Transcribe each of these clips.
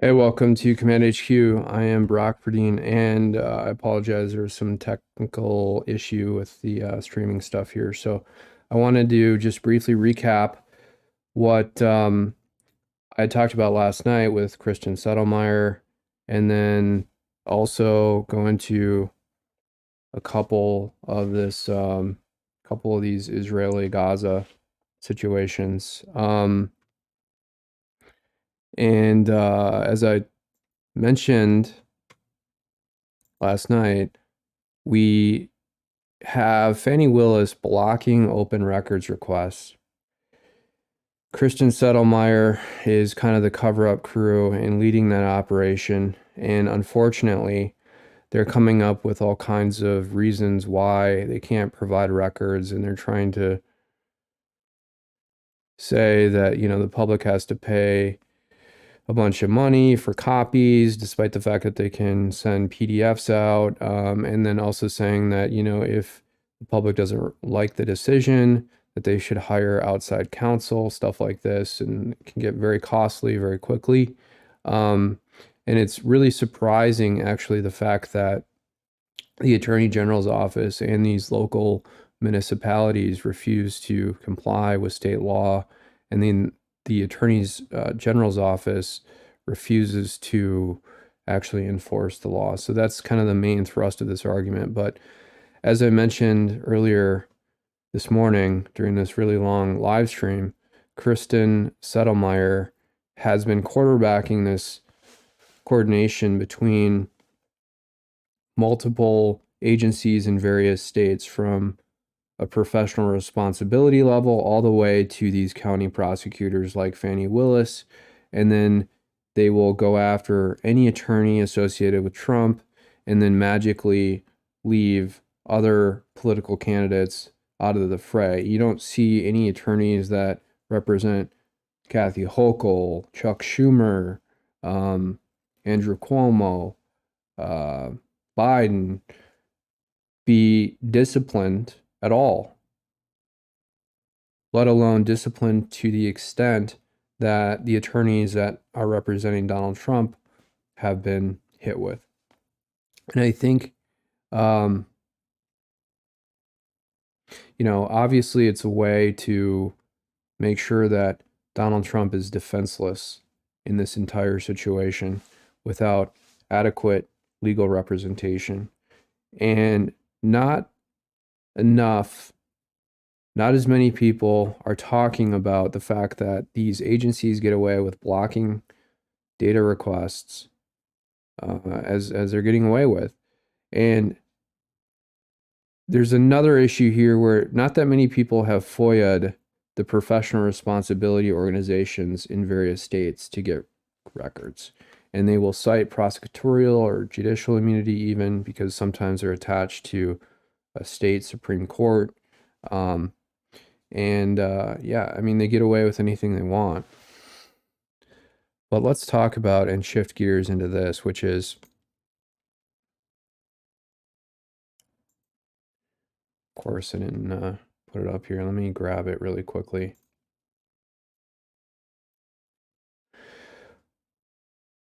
Hey, welcome to Command HQ. I am Brock Perdine, and I apologize. There was some technical issue with the streaming stuff here. So I wanted to just briefly recap what I talked about last night with Christian Settlemyer, and then also go into a couple of these Israeli-Gaza situations. And as I mentioned last night, we have Fannie Willis blocking open records requests. Christian Settlemyer is kind of the cover-up crew and leading that operation. And unfortunately, they're coming up with all kinds of reasons why they can't provide records, and they're trying to say that, the public has to pay a bunch of money for copies, despite the fact that they can send PDFs out. And then also saying that, if the public doesn't like the decision, that they should hire outside counsel, stuff like this, and it can get very costly very quickly. And it's really surprising, actually, the fact that the Attorney General's office and these local municipalities refuse to comply with state law, and then the Attorney General's office refuses to actually enforce the law. So that's kind of the main thrust of this argument. But as I mentioned earlier this morning during this really long live stream, Kristen Settlemyer has been quarterbacking this coordination between multiple agencies in various states, from a professional responsibility level all the way to these county prosecutors like Fannie Willis. And then they will go after any attorney associated with Trump and then magically leave other political candidates out of the fray. You don't see any attorneys that represent Kathy Hochul, Chuck Schumer, Andrew Cuomo, Biden be disciplined at all, let alone disciplined to the extent that the attorneys that are representing Donald Trump have been hit with. And I think, obviously it's a way to make sure that Donald Trump is defenseless in this entire situation without adequate legal representation. And not as many people are talking about the fact that these agencies get away with blocking data requests as they're getting away with. And there's another issue here where not that many people have FOIA'd the professional responsibility organizations in various states to get records. And they will cite prosecutorial or judicial immunity, even because sometimes they're attached to a state Supreme Court. Yeah, I mean, they get away with anything they want. But let's talk about and shift gears into this, which is, of course, I didn't put it up here. Let me grab it really quickly.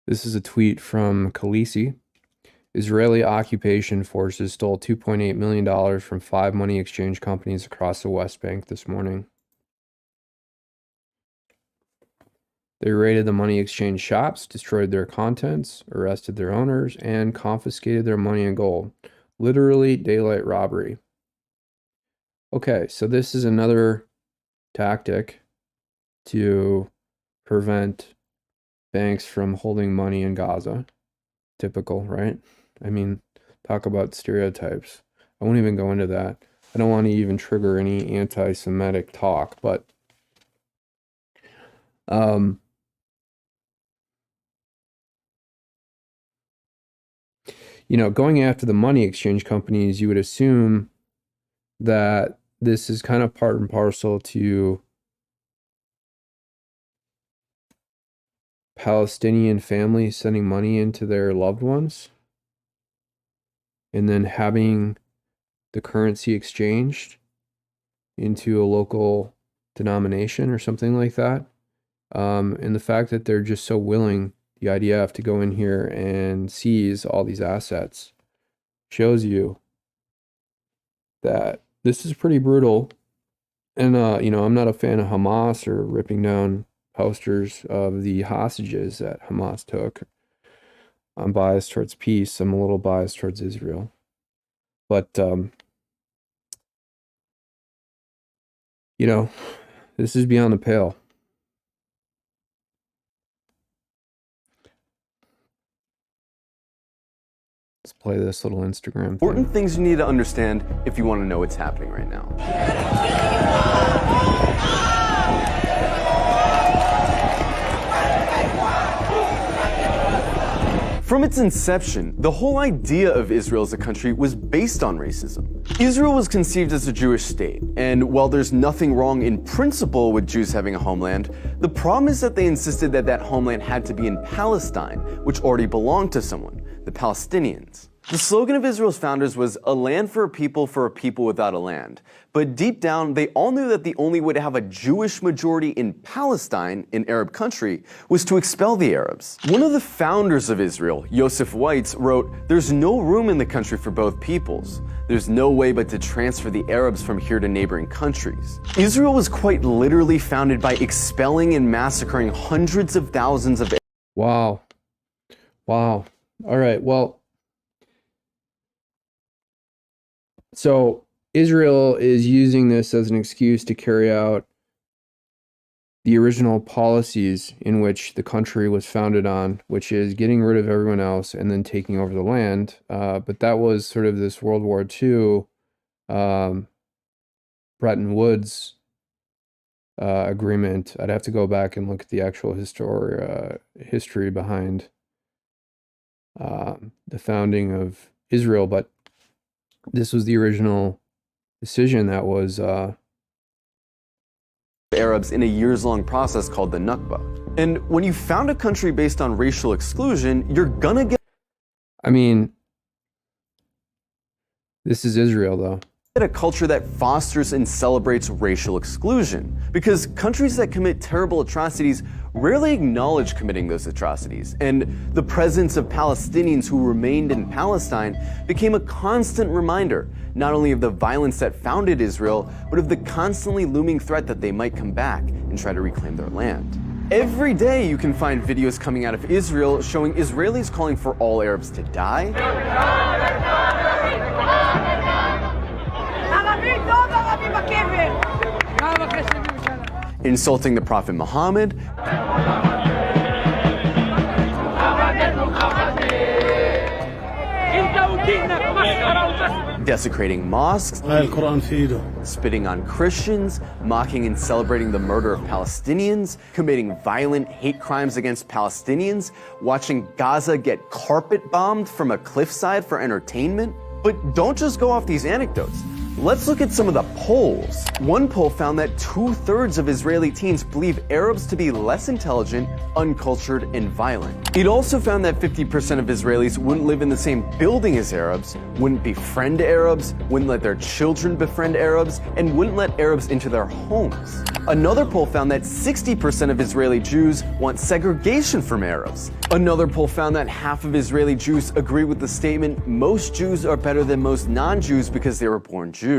This is a tweet from Khaleesi. Israeli occupation forces stole $2.8 million from 5 money exchange companies across the West Bank this morning. They raided the money exchange shops, destroyed their contents, arrested their owners, and confiscated their money and gold. Literally daylight robbery. Okay, so this is another tactic to prevent banks from holding money in Gaza. Typical, right? I mean, talk about stereotypes. I won't even go into that. I don't want to even trigger any anti-Semitic talk, but going after the money exchange companies, you would assume that this is kind of part and parcel to Palestinian families sending money into their loved ones and then having the currency exchanged into a local denomination or something like that. And the fact that they're just so willing, the IDF, to go in here and seize all these assets shows you that this is pretty brutal. And, I'm not a fan of Hamas or ripping down posters of the hostages that Hamas took. I'm biased towards peace. I'm a little biased towards Israel. But, this is beyond the pale. Let's play this little Instagram thing. Important things you need to understand if you want to know what's happening right now. From its inception, the whole idea of Israel as a country was based on racism. Israel was conceived as a Jewish state, and while there's nothing wrong in principle with Jews having a homeland, the problem is that they insisted that that homeland had to be in Palestine, which already belonged to someone, the Palestinians. The slogan of Israel's founders was "a land for a people without a land." But deep down, they all knew that the only way to have a Jewish majority in Palestine, an Arab country, was to expel the Arabs. One of the founders of Israel, Yosef Weitz, wrote, "There's no room in the country for both peoples. There's no way but to transfer the Arabs from here to neighboring countries." Israel was quite literally founded by expelling and massacring hundreds of thousands of Wow. All right, well, so Israel is using this as an excuse to carry out the original policies in which the country was founded on, which is getting rid of everyone else and then taking over the land. But that was sort of this World War II Bretton Woods agreement. I'd have to go back and look at the actual history behind the founding of Israel, but this was the original decision that was Arabs in a years-long process called the Nakba. And when you found a country based on racial exclusion, you're gonna get this is Israel, though. A culture that fosters and celebrates racial exclusion, because countries that commit terrible atrocities rarely acknowledge committing those atrocities, and the presence of Palestinians who remained in Palestine became a constant reminder not only of the violence that founded Israel, but of the constantly looming threat that they might come back and try to reclaim their land. Every day you can find videos coming out of Israel showing Israelis calling for all Arabs to die, insulting the Prophet Muhammad, desecrating mosques, spitting on Christians, mocking and celebrating the murder of Palestinians, committing violent hate crimes against Palestinians, watching Gaza get carpet bombed from a cliffside for entertainment. But don't just go off these anecdotes. Let's look at some of the polls. One poll found that 2/3 of Israeli teens believe Arabs to be less intelligent, uncultured, and violent. It also found that 50% of Israelis wouldn't live in the same building as Arabs, wouldn't befriend Arabs, wouldn't let their children befriend Arabs, and wouldn't let Arabs into their homes. Another poll found that 60% of Israeli Jews want segregation from Arabs. Another poll found that half of Israeli Jews agree with the statement, "Most Jews are better than most non-Jews because they were born Jews."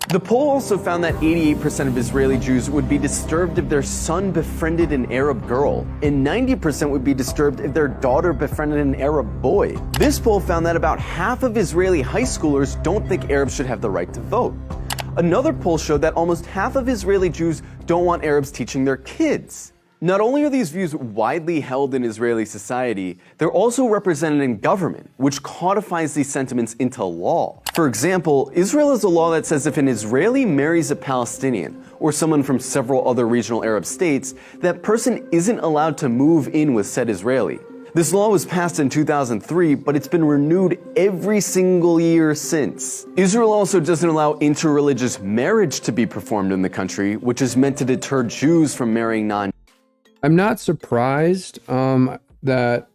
The poll also found that 88% of Israeli Jews would be disturbed if their son befriended an Arab girl, and 90% would be disturbed if their daughter befriended an Arab boy. This poll found that about half of Israeli high schoolers don't think Arabs should have the right to vote. Another poll showed that almost half of Israeli Jews don't want Arabs teaching their kids. Not only are these views widely held in Israeli society, they're also represented in government, which codifies these sentiments into law. For example, Israel has a law that says if an Israeli marries a Palestinian, or someone from several other regional Arab states, that person isn't allowed to move in with said Israeli. This law was passed in 2003, but it's been renewed every single year since. Israel also doesn't allow interreligious marriage to be performed in the country, which is meant to deter Jews from marrying non. I'm not surprised that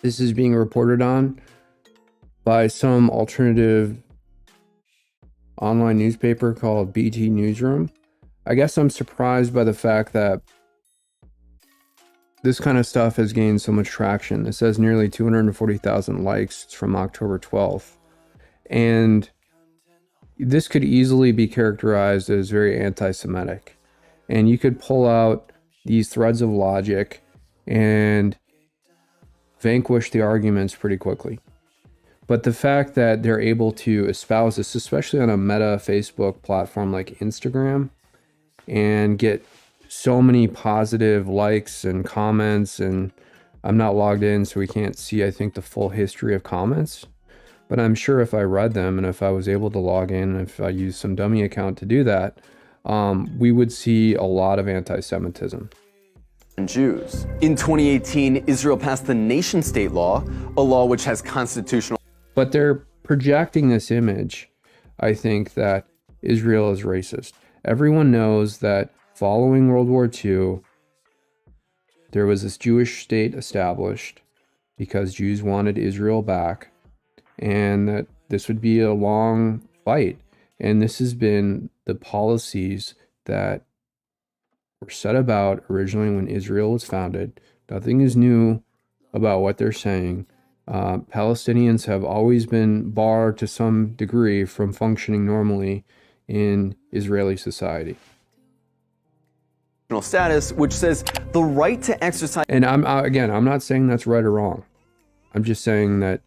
this is being reported on by some alternative online newspaper called BT Newsroom. I guess I'm surprised by the fact that this kind of stuff has gained so much traction. It says nearly 240,000 likes. It's from October 12th. And this could easily be characterized as very anti-Semitic. And you could pull out these threads of logic and vanquish the arguments pretty quickly. But the fact that they're able to espouse this, especially on a meta Facebook platform like Instagram, and get so many positive likes and comments, and I'm not logged in, so we can't see, I think, the full history of comments. But I'm sure if I read them and if I was able to log in and if I used some dummy account to do that, we would see a lot of anti-Semitism. Jews. In 2018, Israel passed the nation-state law, a law which has constitutional. But they're projecting this image, I think, that Israel is racist. Everyone knows that following World War II, there was this Jewish state established because Jews wanted Israel back, and that this would be a long fight. And this has been the policies that were set about originally when Israel was founded. Nothing is new about what they're saying. Palestinians have always been barred to some degree from functioning normally in Israeli society. Status, which says the right to exercise. And I'm not saying that's right or wrong. I'm just saying that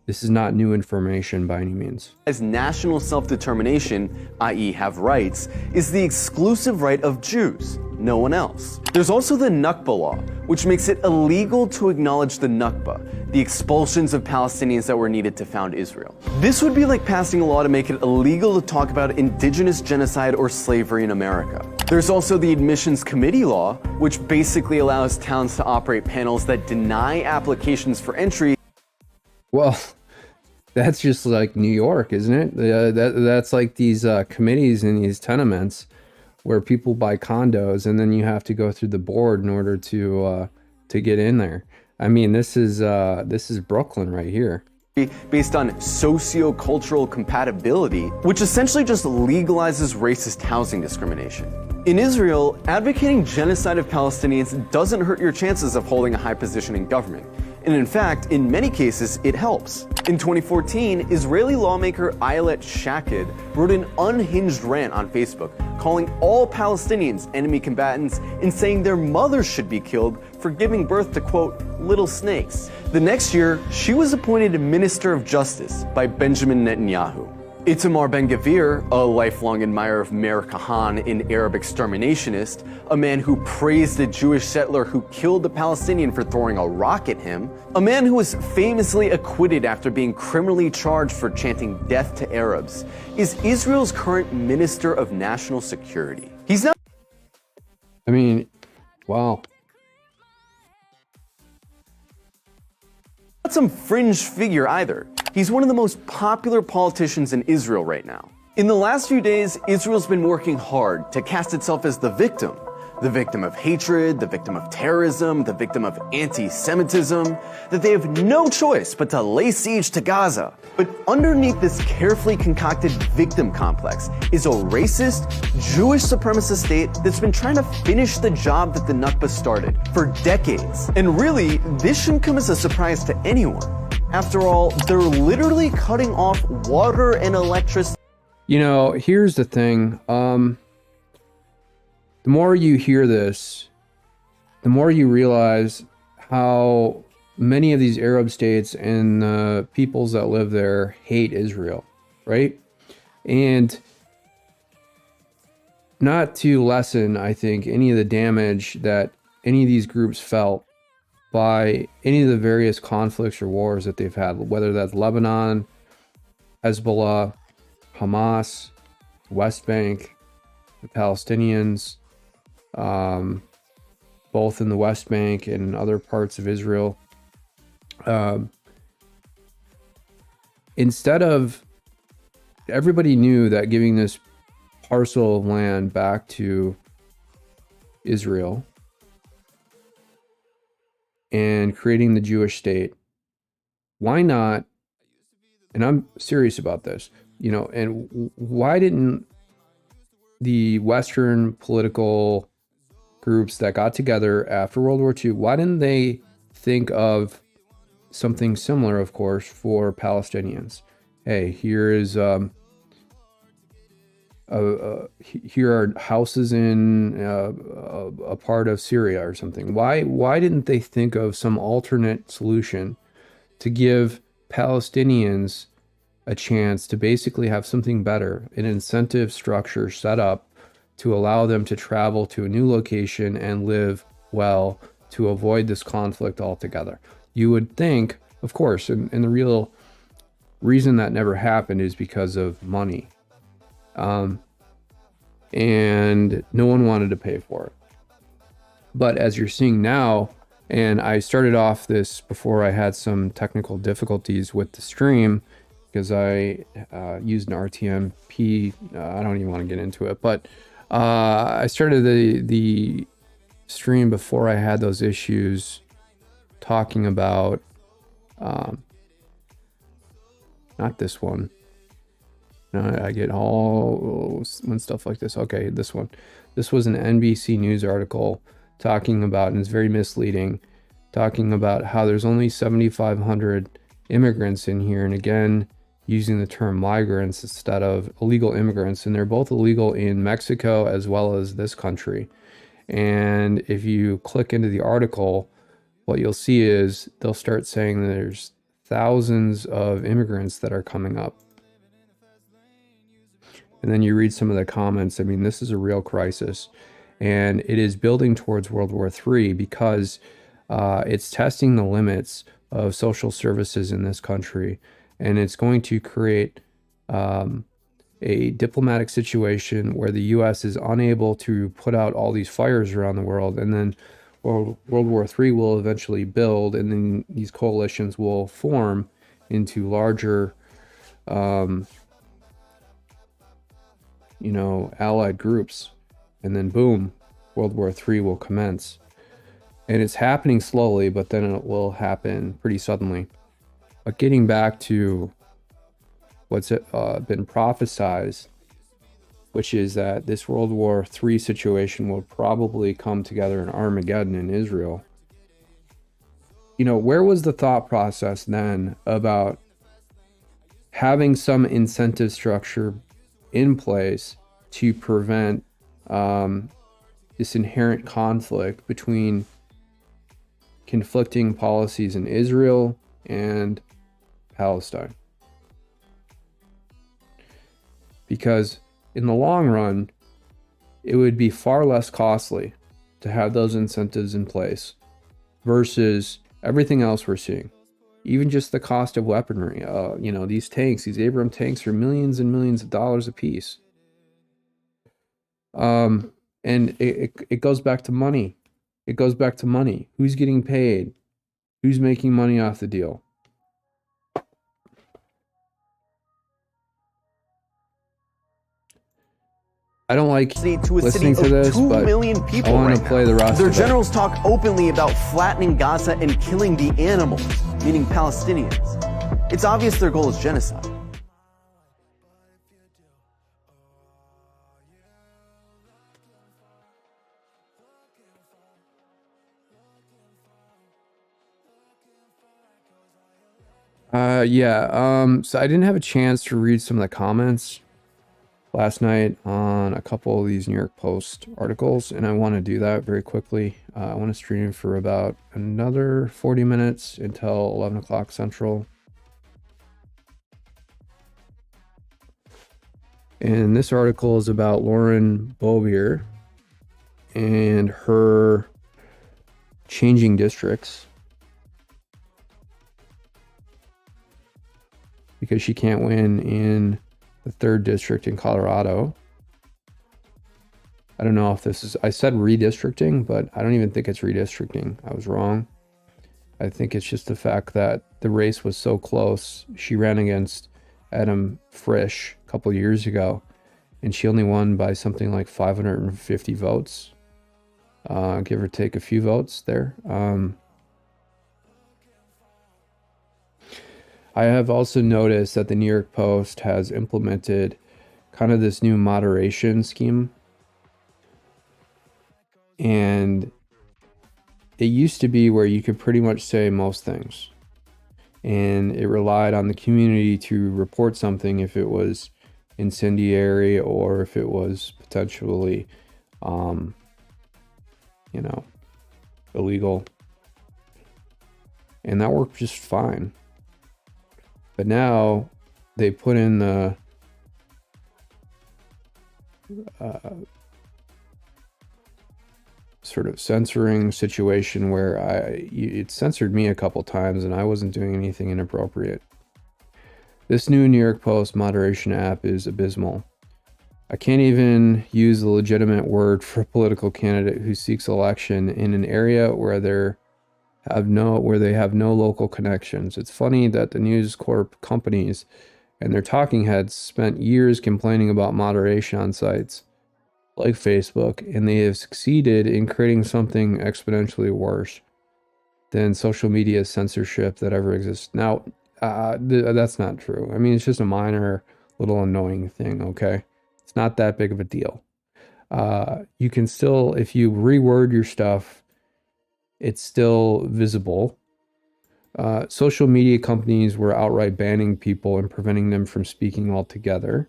this is not new information by any means. As national self-determination, i.e. have rights, is the exclusive right of Jews, no one else. There's also the Nakba law, which makes it illegal to acknowledge the Nakba, the expulsions of Palestinians that were needed to found Israel. This would be like passing a law to make it illegal to talk about indigenous genocide or slavery in America. There's also the Admissions Committee law, which basically allows towns to operate panels that deny applications for entry. Well, that's just like New York, isn't it? That's like these committees in these tenements where people buy condos, and then you have to go through the board in order to get in there. I mean, this is Brooklyn right here. Based on socio-cultural compatibility, which essentially just legalizes racist housing discrimination. In Israel, advocating genocide of Palestinians doesn't hurt your chances of holding a high position in government. And in fact, in many cases, it helps. In 2014, Israeli lawmaker Ayelet Shaked wrote an unhinged rant on Facebook, calling all Palestinians enemy combatants and saying their mothers should be killed for giving birth to, quote, little snakes. The next year, she was appointed Minister of Justice by Benjamin Netanyahu. Itamar Ben-Gvir, a lifelong admirer of Meir Kahane, an Arab exterminationist, a man who praised a Jewish settler who killed a Palestinian for throwing a rock at him, a man who was famously acquitted after being criminally charged for chanting death to Arabs, is Israel's current Minister of National Security. He's not— I mean, wow. Not some fringe figure either. He's one of the most popular politicians in Israel right now. In the last few days, Israel's been working hard to cast itself as the victim of hatred, the victim of terrorism, the victim of anti-Semitism, that they have no choice but to lay siege to Gaza. But underneath this carefully concocted victim complex is a racist, Jewish supremacist state that's been trying to finish the job that the Nakba started for decades. And really, this shouldn't come as a surprise to anyone. After all, they're literally cutting off water and electricity. You know, here's the thing. The more you hear this, the more you realize how many of these Arab states and the peoples that live there hate Israel, right? And not to lessen, I think, any of the damage that any of these groups felt by any of the various conflicts or wars that they've had, whether that's Lebanon, Hezbollah, Hamas, West Bank, the Palestinians, both in the West Bank and in other parts of Israel. Instead of, everybody knew that giving this parcel of land back to Israel and creating the Jewish state, why not, and I'm serious about this, you know, and why didn't the Western political groups that got together after World War II, why didn't they think of something similar, of course, for Palestinians? Hey, here is here are houses in a part of Syria or something. Why didn't they think of some alternate solution to give Palestinians a chance to basically have something better, an incentive structure set up to allow them to travel to a new location and live well, to avoid this conflict altogether? You would think, of course, and the real reason that never happened is because of money. And no one wanted to pay for it. But as you're seeing now, and I started off this before I had some technical difficulties with the stream, because I used an RTMP. I don't even want to get into it, but I started the stream before I had those issues, talking about not this one. No, I get all when stuff like this. Okay, this one. This was an NBC News article talking about, and it's very misleading, talking about how there's only 7,500 immigrants in here, and again, using the term migrants instead of illegal immigrants, and they're both illegal in Mexico as well as this country. And if you click into the article, what you'll see is they'll start saying that there's thousands of immigrants that are coming up. And then you read some of the comments. I mean, this is a real crisis, and it is building towards World War III because it's testing the limits of social services in this country, and it's going to create a diplomatic situation where the U.S. is unable to put out all these fires around the world, and then World War III will eventually build, and then these coalitions will form into larger allied groups, and then boom, World War III will commence. And it's happening slowly, but then it will happen pretty suddenly. But getting back to what's been prophesized, which is that this World War III situation will probably come together in Armageddon in Israel. You know, where was the thought process then about having some incentive structure in place to prevent this inherent conflict between conflicting policies in Israel and Palestine? Because in the long run, it would be far less costly to have those incentives in place versus everything else we're seeing. Even just the cost of weaponry, these tanks, these Abrams tanks are millions and millions of dollars a piece. And it goes back to money. It goes back to money. Who's getting paid? Who's making money off the deal? I don't like listening to this, but I want to play the rest of it. Their generals talk openly about flattening Gaza and killing the animals, meaning Palestinians. It's obvious their goal is genocide. So I didn't have a chance to read some of the comments last night on a couple of these New York Post articles, and I want to do that very quickly. I want to stream for about another 40 minutes until 11 o'clock Central. And this article is about Lauren Boebert and her changing districts because she can't win in the 3rd district in Colorado. I don't know if this is, I said redistricting, but I don't even think it's redistricting. I was wrong. I think it's just the fact that the race was so close. She ran against Adam Frisch a couple years ago, and she only won by something like 550 votes, give or take a few votes there. I have also noticed that the New York Post has implemented kind of this new moderation scheme. And it used to be where you could pretty much say most things. And it relied on the community to report something if it was incendiary or if it was potentially, you know, illegal. And that worked just fine. But now they put in the sort of censoring situation where it censored me a couple times and I wasn't doing anything inappropriate. This new New York Post moderation app is abysmal. I can't even use the legitimate word for a political candidate who seeks election in an area where they have no local connections. It's funny that the News Corp companies and their talking heads spent years complaining about moderation on sites like Facebook, and they have succeeded in creating something exponentially worse than social media censorship that ever exists. Now, that's not true. I mean, it's just a minor little annoying thing, okay? It's not that big of a deal. You can still, if you reword your stuff, it's still visible. Social media companies were outright banning people and preventing them from speaking altogether.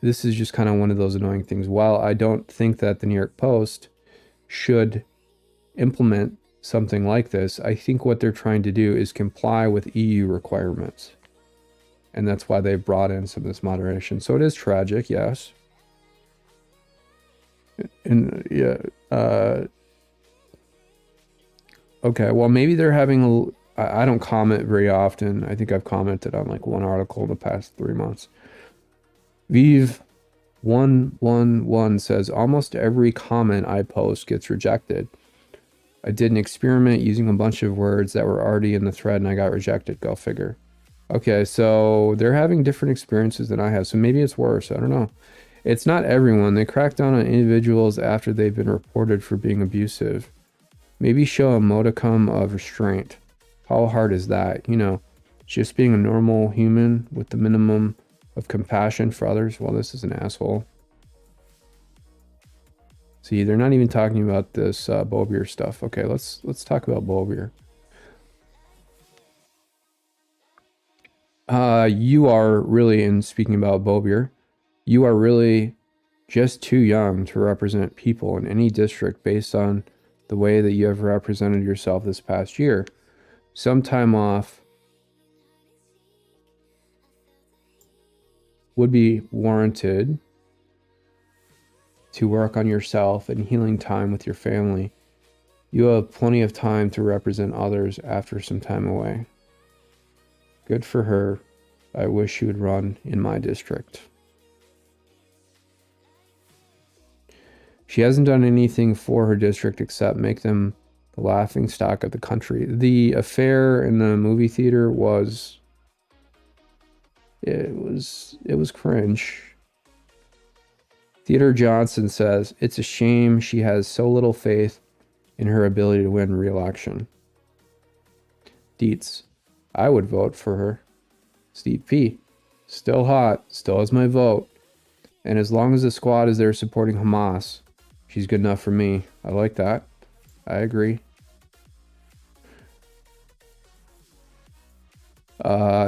This is just kind of one of those annoying things. While I don't think that the New York Post should implement something like this, I think what they're trying to do is comply with EU requirements. And that's why they brought in some of this moderation. So it is tragic, yes. And yeah, okay, well, maybe they're having I don't comment very often. I think I've commented on like one article in the past 3 months. Vive111 says, almost every comment I post gets rejected. I did an experiment using a bunch of words that were already in the thread and I got rejected. Go figure. Okay, so they're having different experiences than I have. So maybe it's worse. I don't know. It's not everyone. They crack down on individuals after they've been reported for being abusive. Maybe show a modicum of restraint. How hard is that? You know, just being a normal human with the minimum of compassion for others. Well, this is an asshole. See, they're not even talking about this Bobier stuff. Okay, let's talk about Bobier. You are really, in speaking about Bobier, you are really just too young to represent people in any district based on the way that you have represented yourself this past year. Some time off would be warranted to work on yourself and healing time with your family. You have plenty of time to represent others after some time away. Good for her. I wish she would run in my district. She hasn't done anything for her district except make them the laughing stock of the country. The affair in the movie theater was cringe. Theodore Johnson says, it's a shame she has so little faith in her ability to win re-election. Dietz, I would vote for her. Steve P, still hot, still has my vote. And as long as the squad is there supporting Hamas, she's good enough for me. I like that. I agree.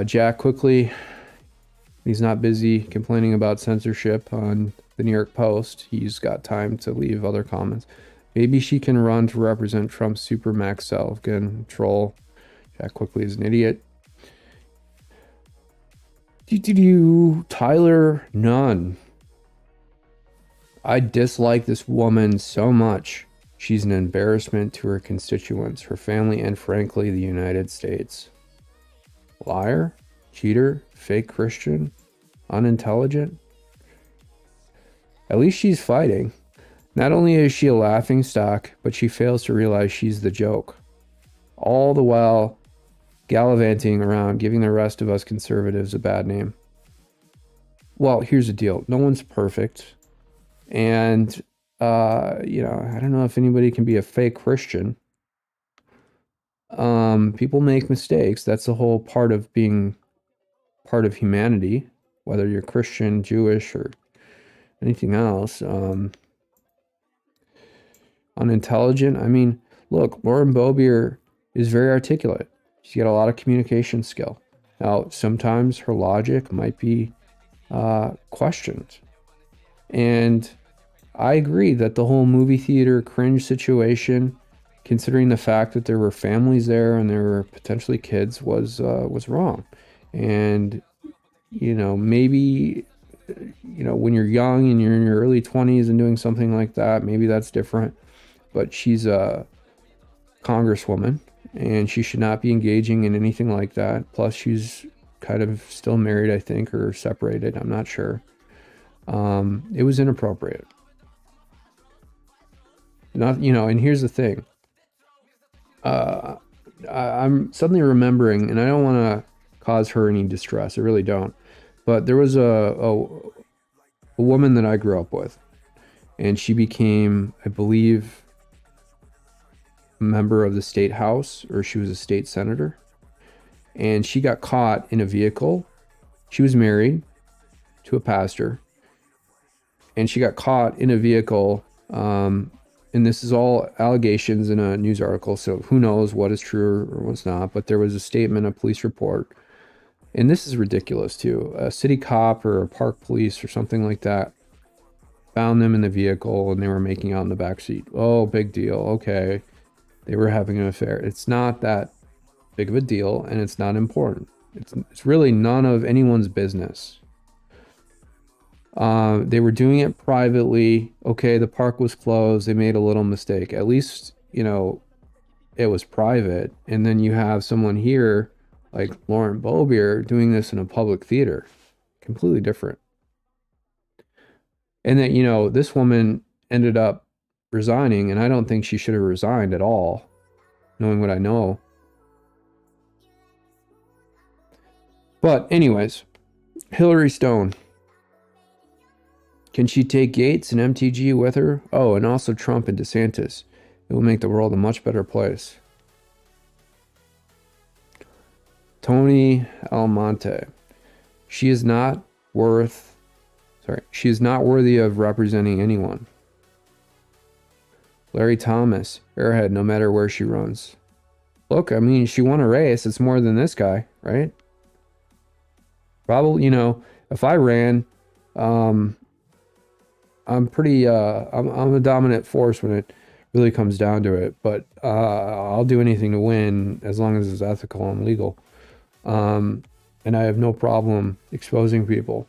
Jack quickly, he's not busy complaining about censorship on the New York Post. He's got time to leave other comments. Maybe she can run to represent Trump's supermax self. Again, troll. Jack quickly is an idiot. Tyler Nunn. I dislike this woman so much. She's an embarrassment to her constituents, her family, and frankly, the United States. Liar, cheater, fake Christian, unintelligent. At least she's fighting. Not only is she a laughing stock, but she fails to realize she's the joke. All the while gallivanting around, giving the rest of us conservatives a bad name. Well, here's the deal. No one's perfect. And, I don't know if anybody can be a fake Christian. People make mistakes. That's the whole part of being part of humanity, whether you're Christian, Jewish, or anything else. Unintelligent. I mean, look, Lauren Boebert is very articulate. She's got a lot of communication skill. Now, sometimes her logic might be questioned. And I agree that the whole movie theater cringe situation, considering the fact that there were families there and there were potentially kids, was wrong. And maybe when you're young and you're in your early 20s and doing something like that, maybe that's different. But she's a congresswoman and she should not be engaging in anything like that. Plus, she's kind of still married, I think, or separated. I'm not sure. It was inappropriate. And here's the thing. I'm suddenly remembering, and I don't want to cause her any distress. I really don't. But there was a woman that I grew up with, and she became, I believe, a member of the state house, or she was a state senator. And she got caught in a vehicle. She was married to a pastor, and she got caught in a vehicle. And this is all allegations in a news article, so who knows what is true or what's not. But there was a statement, a police report. And this is ridiculous, too. A city cop or a park police or something like that found them in the vehicle, and they were making out in the backseat. Oh, big deal. Okay. They were having an affair. It's not that big of a deal, and it's not important. It's really none of anyone's business. They were doing it privately. Okay, the park was closed. They made a little mistake. At least, it was private. And then you have someone here like Lauren Boebert doing this in a public theater. Completely different. And then, this woman ended up resigning, and I don't think she should have resigned at all, knowing what I know. But anyways, Hillary Stone. Can she take Gates and MTG with her? Oh, and also Trump and DeSantis. It will make the world a much better place. Tony Almonte. She is not worthy of representing anyone. Larry Thomas. Airhead, no matter where she runs. Look, I mean, she won a race. It's more than this guy, right? Probably, if I ran, I'm pretty, I'm a dominant force when it really comes down to it, but I'll do anything to win as long as it's ethical and legal. And I have no problem exposing people,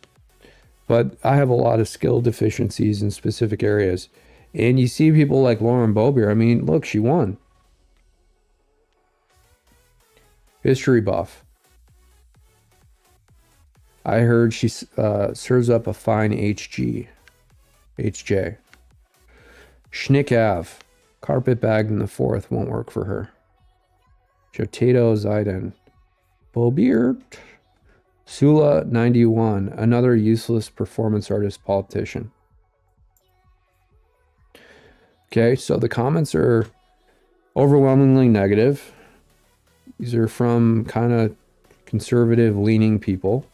but I have a lot of skill deficiencies in specific areas. And you see people like Lauren Boebert. I mean, look, she won. History buff. I heard she serves up a fine HJ. Schnick Ave. Carpetbag in the fourth won't work for her. Jotato Zidane. Boebert. Sula 91. Another useless performance artist politician. Okay, so the comments are overwhelmingly negative. These are from kind of conservative leaning people.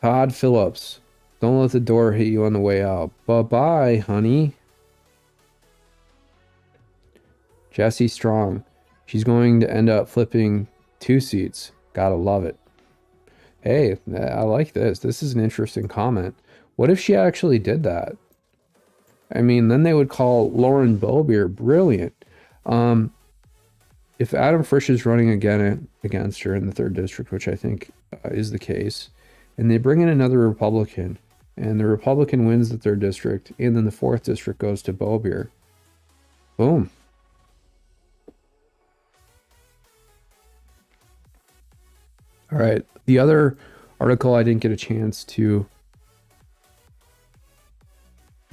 Todd Phillips. Don't let the door hit you on the way out. Bye-bye, honey. Jesse Strong. She's going to end up flipping 2 seats. Gotta love it. Hey, I like this. This is an interesting comment. What if she actually did that? I mean, then they would call Lauren Boebert brilliant. If Adam Frisch is running against her in the 3rd district, which I think is the case, and they bring in another Republican, and the Republican wins the 3rd district, and then the 4th district goes to Boebert, boom. All right. The other article I didn't get a chance to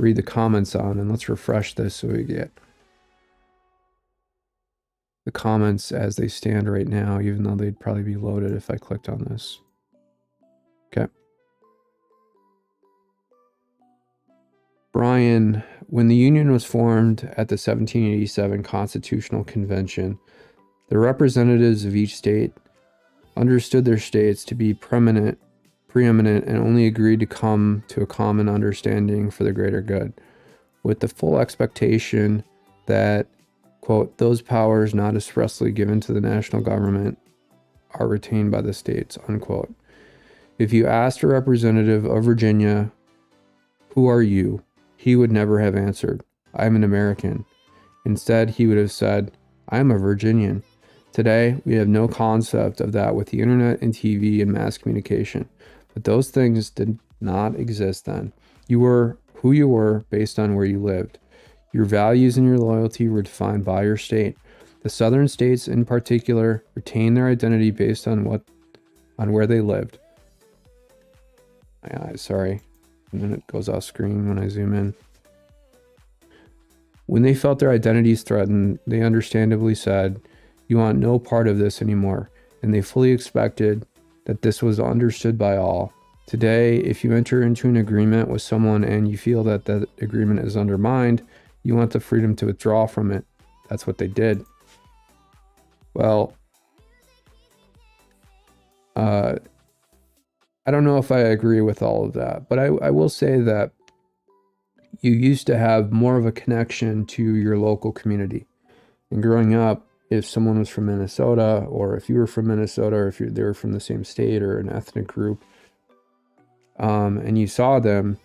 read the comments on, and let's refresh this so we get the comments as they stand right now, even though they'd probably be loaded if I clicked on this. Okay. Brian, when the Union was formed at the 1787 Constitutional Convention, the representatives of each state understood their states to be preeminent, and only agreed to come to a common understanding for the greater good, with the full expectation that, quote, those powers not expressly given to the national government are retained by the states, unquote. If you asked a representative of Virginia, who are you? He would never have answered, I'm an American. Instead, he would have said, I'm a Virginian. Today, we have no concept of that with the internet and TV and mass communication. But those things did not exist then. You were who you were based on where you lived. Your values and your loyalty were defined by your state. The southern states in particular retained their identity based on where they lived. Sorry. And then it goes off screen when I zoom in. When they felt their identities threatened, they understandably said, you want no part of this anymore. And they fully expected that this was understood by all. Today, if you enter into an agreement with someone and you feel that that agreement is undermined, you want the freedom to withdraw from it. That's what they did. Well, I don't know if I agree with all of that, but I will say that you used to have more of a connection to your local community. And growing up, if someone was from Minnesota, or if you were from Minnesota, or if they were from the same state or an ethnic group, and you saw them,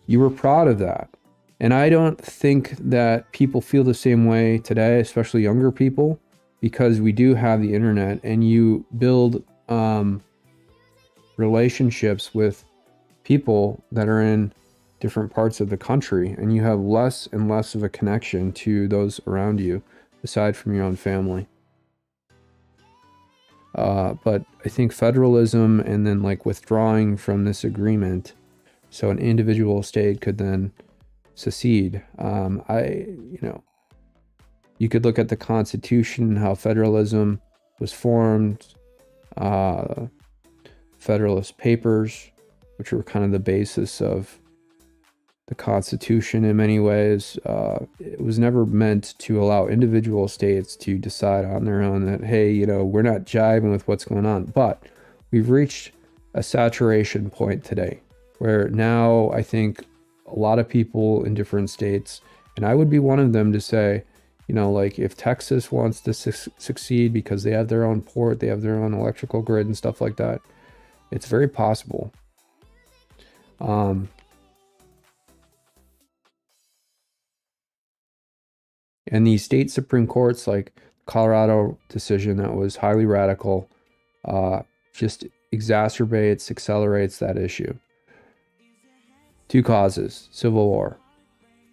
you were proud of that. And I don't think that people feel the same way today, especially younger people, because we do have the internet, and you build relationships with people that are in different parts of the country, and you have less and less of a connection to those around you aside from your own family. But I think federalism and then like withdrawing from this agreement so an individual state could then secede. You could look at the Constitution and how federalism was formed, Federalist Papers, which were kind of the basis of the Constitution in many ways. It was never meant to allow individual states to decide on their own that, hey, we're not jiving with what's going on. But we've reached a saturation point today where now I think a lot of people in different states, and I would be one of them, to say, like if Texas wants to succeed because they have their own port, they have their own electrical grid and stuff like that, it's very possible. And the state Supreme Courts, like Colorado decision that was highly radical, just accelerates that issue. Two causes: civil war,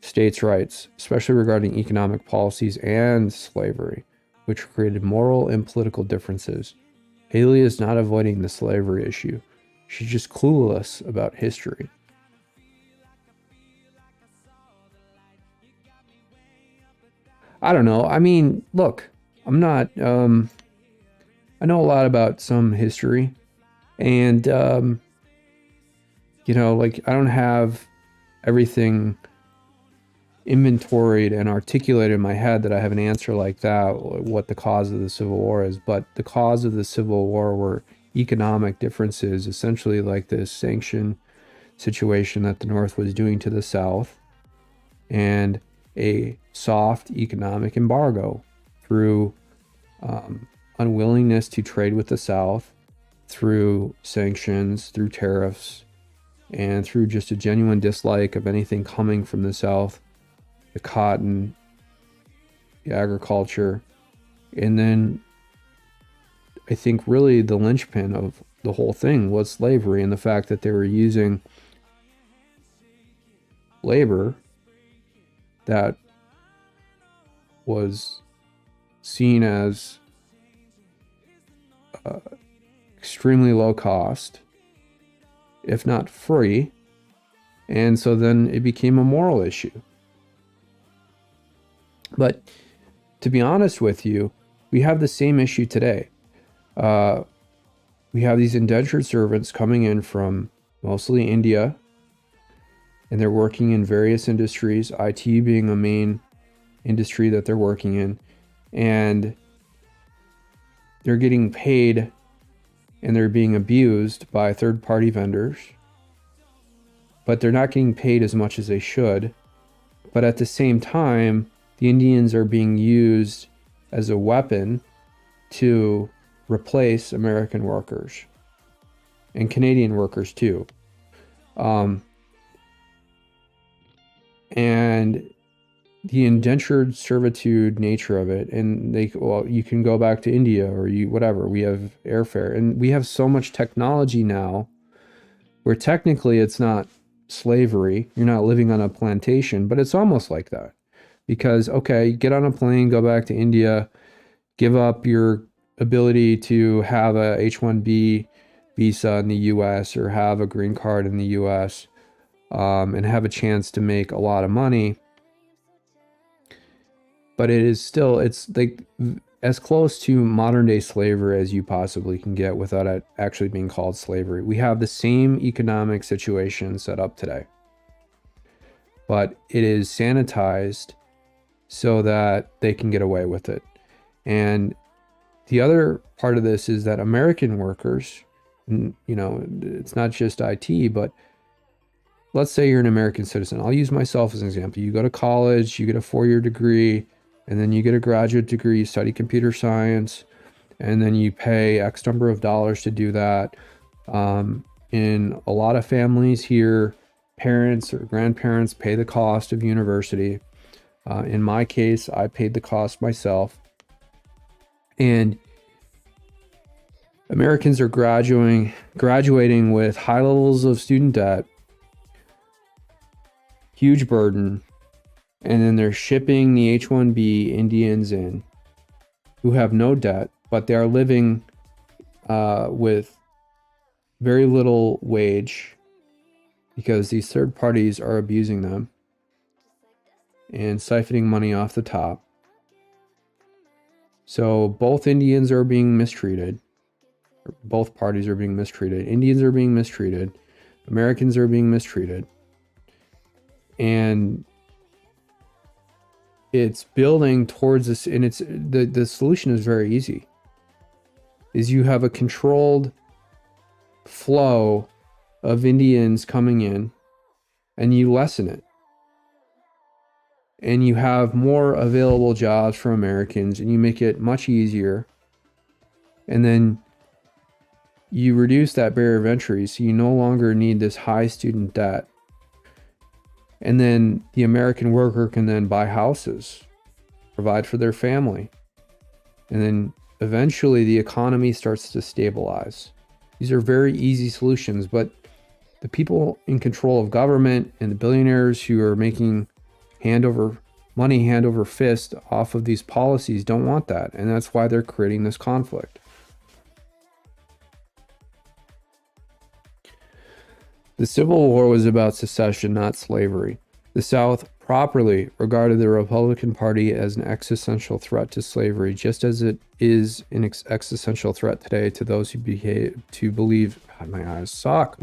states' rights, especially regarding economic policies, and slavery, which created moral and political differences. Haley is not avoiding the slavery issue. She's just clueless about history. I don't know. I mean, look, I'm not, I know a lot about some history, and, like I don't have everything inventoried and articulated in my head that I have an answer like that, what the cause of the Civil War is. But the cause of the Civil War were economic differences, essentially like this sanction situation that the North was doing to the South, and a soft economic embargo through unwillingness to trade with the South, through sanctions, through tariffs, and through just a genuine dislike of anything coming from the South, the cotton, the agriculture. And then I think really the linchpin of the whole thing was slavery, and the fact that they were using labor that was seen as extremely low cost, if not free, And so then it became a moral issue. But to be honest with you, we have the same issue today. We have these indentured servants coming in from mostly India, and they're working in various industries, IT being a main industry that they're working in, and they're getting paid and they're being abused by third-party vendors, but they're not getting paid as much as they should. But at the same time, the Indians are being used as a weapon to replace American workers and Canadian workers too. And the indentured servitude nature of it, and you can go back to India or whatever. We have airfare, and we have so much technology now where technically it's not slavery. You're not living on a plantation, but it's almost like that. Because, okay, get on a plane, go back to India, give up your ability to have a H-1B visa in the US or have a green card in the US, and have a chance to make a lot of money. But it's like as close to modern day slavery as you possibly can get without it actually being called slavery. We have the same economic situation set up today, but it is sanitized so that they can get away with it. And the other part of this is that American workers, it's not just IT, but let's say you're an American citizen. I'll use myself as an example. You go to college, you get a 4-year degree, and then you get a graduate degree, you study computer science, and then you pay X number of dollars to do that. In a lot of families here, parents or grandparents pay the cost of university. In my case, I paid the cost myself. And Americans are graduating with high levels of student debt, huge burden, and then they're shipping the H-1B Indians in who have no debt, but they are living with very little wage because these third parties are abusing them and siphoning money off the top. So both Indians are being mistreated. Both parties are being mistreated. Indians are being mistreated. Americans are being mistreated. And it's building towards this, and the solution is very easy. Is you have a controlled flow of Indians coming in, and you lessen it. And you have more available jobs for Americans, and you make it much easier. And then you reduce that barrier of entry, so you no longer need this high student debt. And then the American worker can then buy houses, provide for their family. And then eventually the economy starts to stabilize. These are very easy solutions, but the people in control of government and the billionaires who are making hand over fist off of these policies don't want that. And that's why they're creating this conflict. The Civil War was about secession, not slavery. The South properly regarded the Republican Party as an existential threat to slavery, just as it is an existential threat today to those who believe. God, my eyes suck.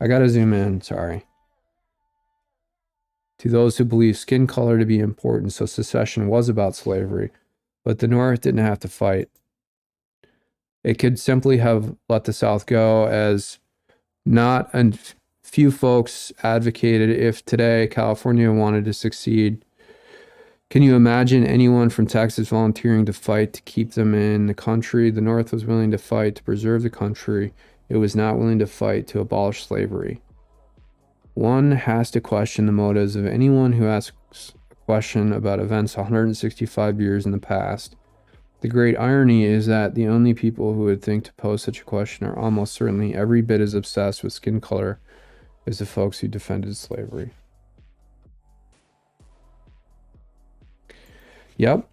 I gotta zoom in, sorry. To those who believe skin color to be important, so secession was about slavery, but the North didn't have to fight. It could simply have let the South go, as not a few folks advocated if today California wanted to succeed. Can you imagine anyone from Texas volunteering to fight to keep them in the country? The North was willing to fight to preserve the country. It was not willing to fight to abolish slavery. One has to question the motives of anyone who asks a question about events 165 years in the past. The great irony is that the only people who would think to pose such a question are almost certainly every bit as obsessed with skin color as the folks who defended slavery. Yep.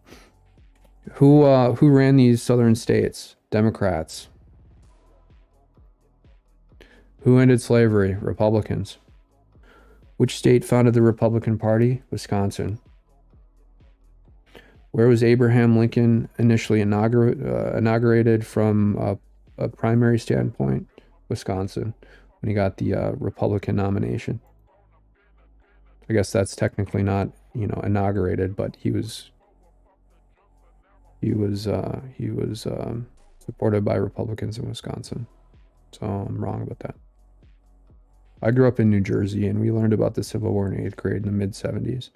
Who ran these southern states? Democrats. Who ended slavery? Republicans. Which state founded the Republican Party? Wisconsin. Where was Abraham Lincoln initially inaugurated from a primary standpoint? Wisconsin, when he got the Republican nomination. I guess that's technically not, inaugurated, but he was supported by Republicans in Wisconsin. So I'm wrong about that. I grew up in New Jersey, and we learned about the Civil War in 8th grade in the mid-70s.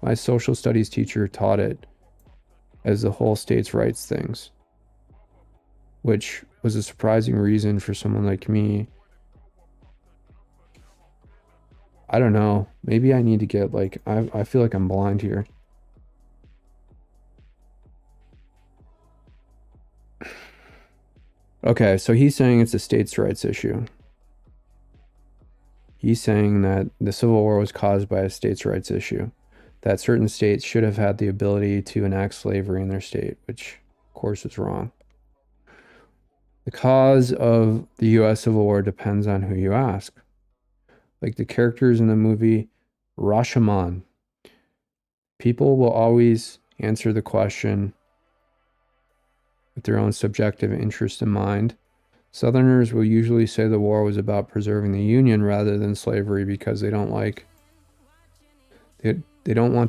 My social studies teacher taught it as the whole states' rights things, which was a surprising reason for someone like me. I don't know. Maybe I need to get, I feel like I'm blind here. Okay, so he's saying it's a states' rights issue. He's saying that the Civil War was caused by a states' rights issue, that certain states should have had the ability to enact slavery in their state, which, of course, is wrong. The cause of the U.S. Civil War depends on who you ask. Like the characters in the movie Rashomon, people will always answer the question with their own subjective interest in mind. Southerners will usually say the war was about preserving the Union rather than slavery because they don't want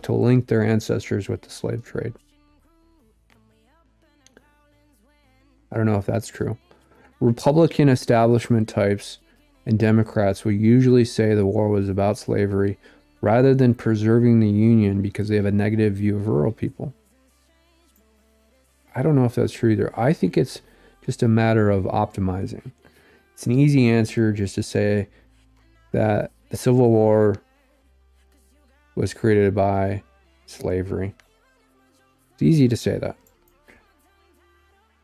to link their ancestors with the slave trade. I don't know if that's true. Republican establishment types and Democrats will usually say the war was about slavery rather than preserving the Union because they have a negative view of rural people. I don't know if that's true either. I think it's just a matter of optimizing. It's an easy answer just to say that the Civil War was created by slavery. It's easy to say that.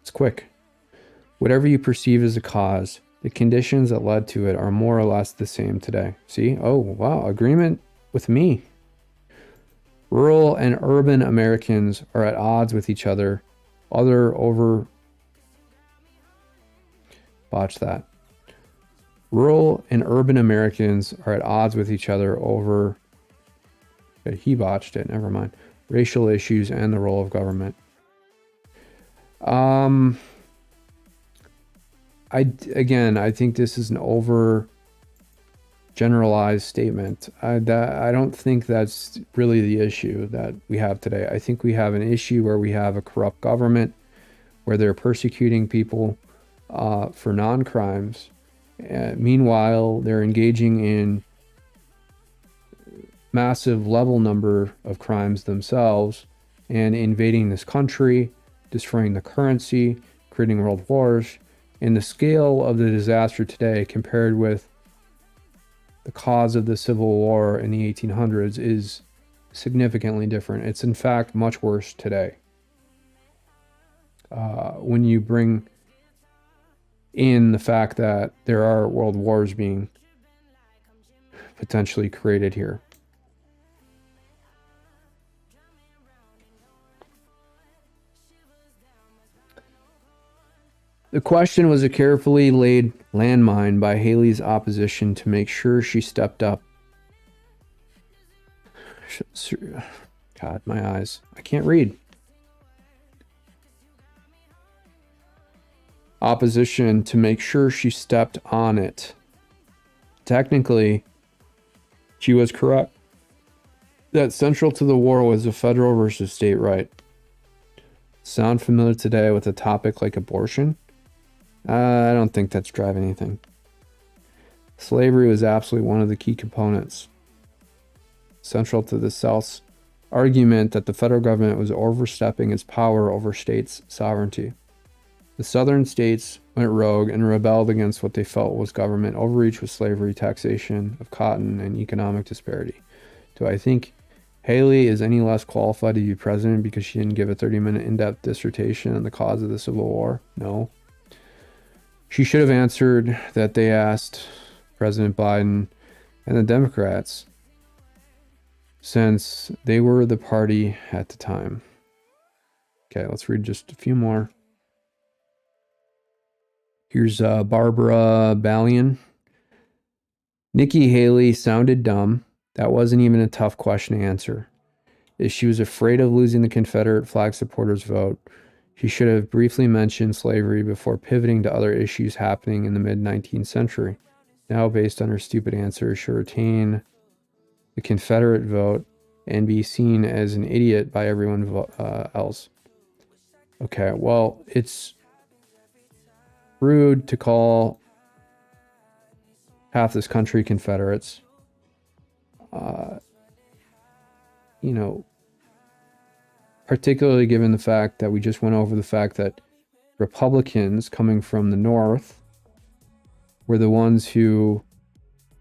It's quick. Whatever you perceive as a cause, the conditions that led to it are more or less the same today. See? Oh, wow. Agreement with me. Rural and urban Americans are at odds with each other. Botch that. Rural and urban Americans are at odds with each other over... He botched it. Never mind. Racial issues and the role of government. I think this is an over generalized statement. I don't think that's really the issue that we have today. I think we have an issue where we have a corrupt government, where they're persecuting people for non-crimes. Meanwhile, they're engaging in massive level number of crimes themselves and invading this country, destroying the currency, creating world wars. And the scale of the disaster today compared with the cause of the Civil War in the 1800s is significantly different. It's in fact much worse today. When you bring in the fact that there are world wars being potentially created here. The question was a carefully laid landmine by Haley's opposition to make sure she stepped up. God, my eyes. I can't read. Opposition to make sure she stepped on it. Technically, she was correct. That central to the war was the federal versus state right. Sound familiar today with a topic like abortion? I don't think that's driving anything. Slavery was absolutely one of the key components. Central to the South's argument that the federal government was overstepping its power over states' sovereignty. The southern states went rogue and rebelled against what they felt was government overreach with slavery, taxation of cotton, and economic disparity. Do I think Haley is any less qualified to be president because she didn't give a 30-minute in-depth dissertation on the cause of the Civil War? No. She should have answered that they asked President Biden and the Democrats, since they were the party at the time. Okay, let's read just a few more. Here's Barbara Ballion. Nikki Haley sounded dumb. That wasn't even a tough question to answer. If she was afraid of losing the Confederate flag supporters' vote, she should have briefly mentioned slavery before pivoting to other issues happening in the mid-19th century. Now, based on her stupid answer, she'll retain the Confederate vote and be seen as an idiot by everyone else. Okay, well, it's rude to call half this country Confederates. You know, particularly given the fact that we just went over the fact that Republicans coming from the North were the ones who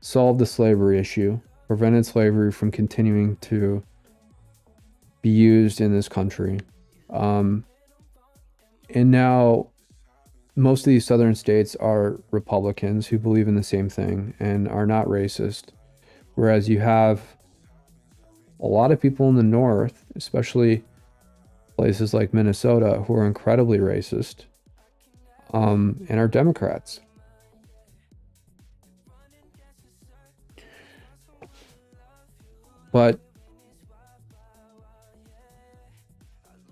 solved the slavery issue, prevented slavery from continuing to be used in this country. And now most of these southern states are Republicans who believe in the same thing and are not racist. Whereas you have a lot of people in the North, especially places like Minnesota, who are incredibly racist, and are Democrats. But,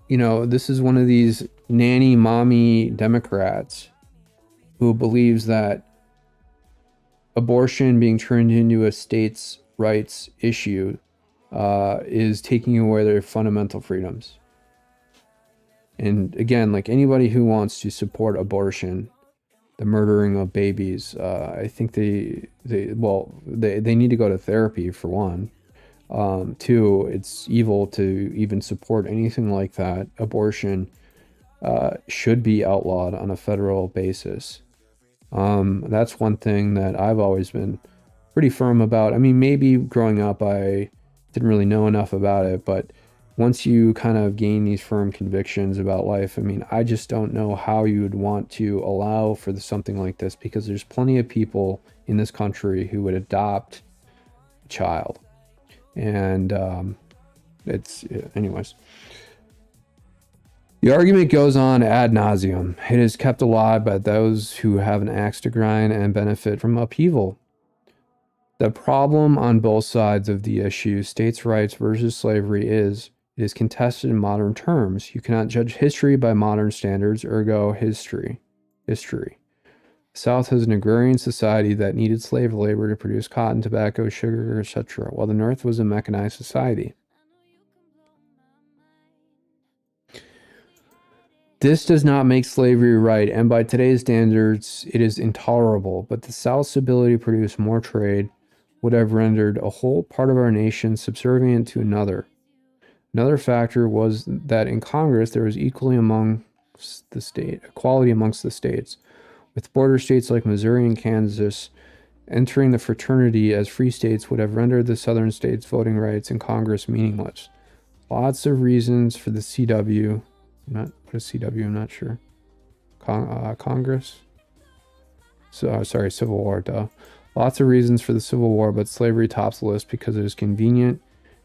you know, this is one of these nanny mommy Democrats who believes that abortion being turned into a states' rights issue is taking away their fundamental freedoms. And again, like anybody who wants to support abortion, the murdering of babies, I think they need to go to therapy for one. Two, it's evil to even support anything like that. Abortion should be outlawed on a federal basis. That's one thing that I've always been pretty firm about. I mean, maybe growing up I didn't really know enough about it, but once you kind of gain these firm convictions about life, I mean, I just don't know how you would want to allow for something like this, because there's plenty of people in this country who would adopt a child. And anyways. The argument goes on ad nauseum. It is kept alive by those who have an axe to grind and benefit from upheaval. The problem on both sides of the issue, states' rights versus slavery, it is contested in modern terms. You cannot judge history by modern standards, ergo history. The South has an agrarian society that needed slave labor to produce cotton, tobacco, sugar, etc., while the North was a mechanized society. This does not make slavery right, and by today's standards, it is intolerable, but the South's ability to produce more trade would have rendered a whole part of our nation subservient to another. Another factor was that in Congress there was equality amongst the states, with border states like Missouri and Kansas entering the fraternity as free states would have rendered the southern states' voting rights in Congress meaningless. Lots of reasons for the CW. I'm not sure. Congress? Civil War, duh. Lots of reasons for the Civil War, but slavery tops the list because it is convenient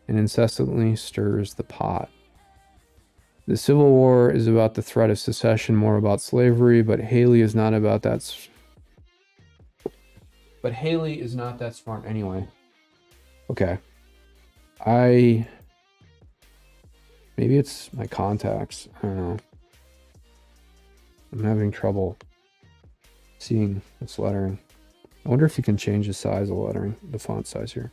and incessantly stirs the pot. The Civil War is about the threat of secession, more about slavery, but Haley is not about that. But Haley is not that smart anyway. Okay. Maybe it's my contacts. I don't know. I'm having trouble seeing this lettering. I wonder if you can change the size of lettering, the font size here.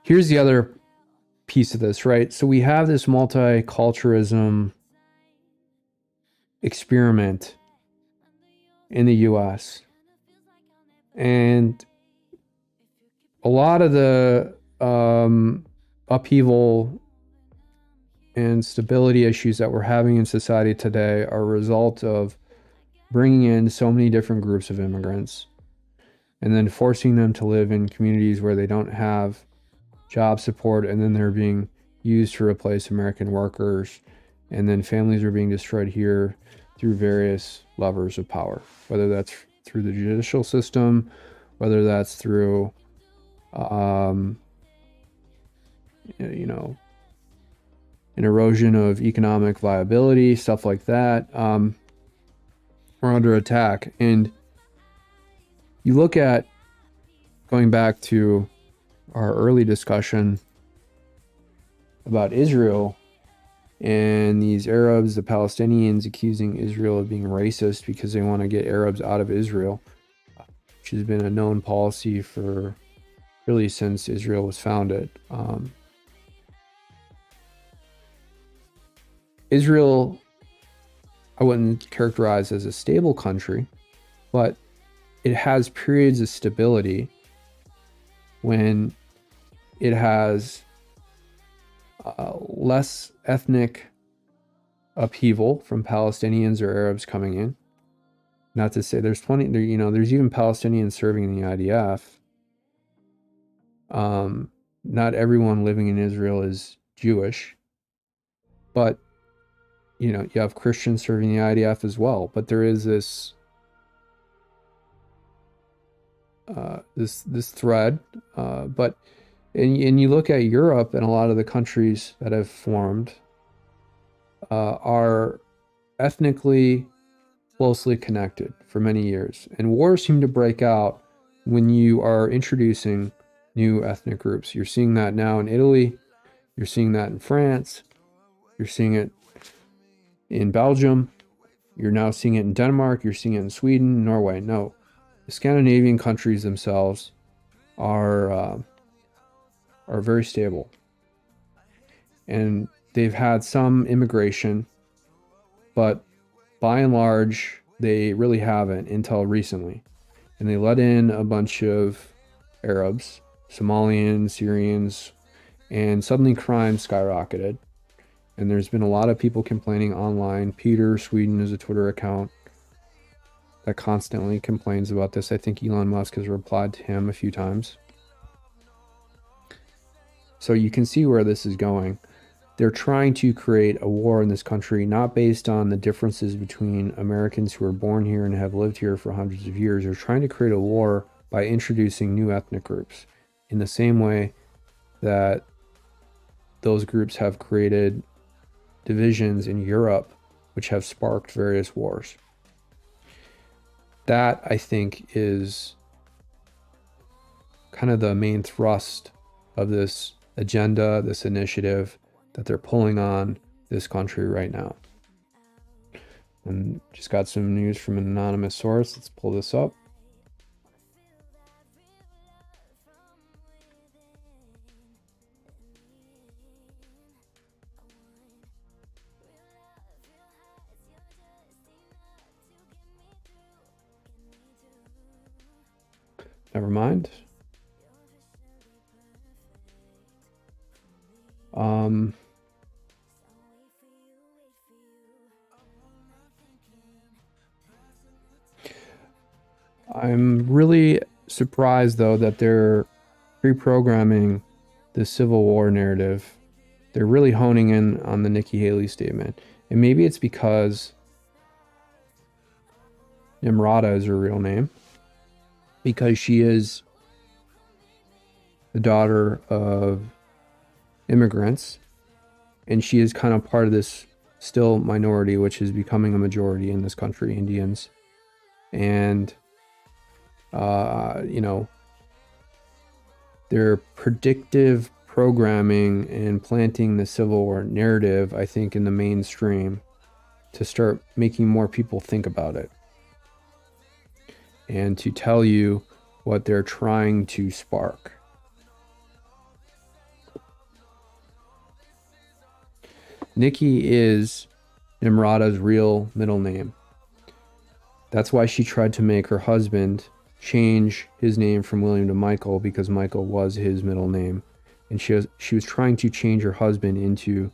Here's the other piece of this, right? So we have this multiculturalism experiment in the US. And a lot of the upheaval and stability issues that we're having in society today are a result of bringing in so many different groups of immigrants and then forcing them to live in communities where they don't have job support, and then they're being used to replace American workers, and then families are being destroyed here through various levers of power, whether that's through the judicial system, whether that's through an erosion of economic viability, stuff like that. are under attack. And you look at, going back to our early discussion about Israel and these Arabs, the Palestinians, accusing Israel of being racist because they want to get Arabs out of Israel, which has been a known policy for really since Israel was founded. Israel, I wouldn't characterize as a stable country, but it has periods of stability when it has less ethnic upheaval from Palestinians or Arabs coming in. Not to say there's plenty, there's even Palestinians serving in the IDF. Not everyone living in Israel is Jewish, but you have Christians serving the IDF as well. But there is this this thread, but and you look at Europe, and a lot of the countries that have formed are ethnically closely connected for many years, and wars seem to break out when you are introducing new ethnic groups. You're seeing that now in Italy, you're seeing that in France, you're seeing it in Belgium, you're now seeing it in Denmark, you're seeing it in Sweden, Norway. No, the Scandinavian countries themselves are very stable, and they've had some immigration, but by and large they really haven't until recently. And they let in a bunch of Arabs, Somalians, Syrians, and suddenly crime skyrocketed. And there's been a lot of people complaining online. Peter Sweden is a Twitter account that constantly complains about this. I think Elon Musk has replied to him a few times. So you can see where this is going. They're trying to create a war in this country, not based on the differences between Americans who are born here and have lived here for hundreds of years. They're trying to create a war by introducing new ethnic groups in the same way that those groups have created divisions in Europe, which have sparked various wars. That, I think, is kind of the main thrust of this agenda, this initiative that they're pulling on this country right now. And just got some news from an anonymous source. Let's pull this up. Never mind. I'm really surprised, though, that they're pre-programming the Civil War narrative. They're really honing in on the Nikki Haley statement. And maybe it's because Nimrata is her real name, because she is the daughter of immigrants, and she is kind of part of this still minority, which is becoming a majority in this country, Indians. And their predictive programming and planting the Civil War narrative, I think, in the mainstream to start making more people think about it and to tell you what they're trying to spark. Nikki is Nimrata's real middle name. That's why she tried to make her husband change his name from William to Michael, because Michael was his middle name. And she was trying to change her husband into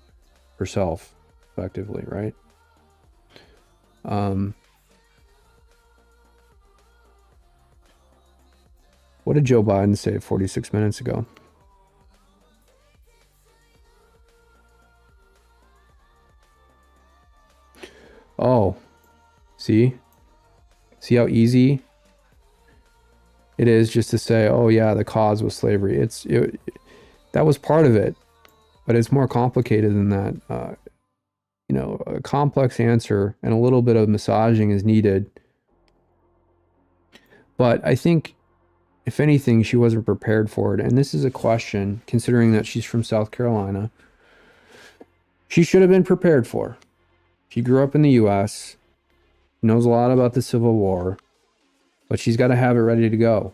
herself, effectively, right? What did Joe Biden say 46 minutes ago? Oh, see how easy it is just to say, oh yeah, the cause was slavery. That was part of it, but it's more complicated than that. A complex answer and a little bit of massaging is needed But I think, if anything, she wasn't prepared for it. And this is a question, considering that she's from South Carolina, she should have been prepared for. She grew up in the U.S., knows a lot about the Civil War, but she's got to have it ready to go.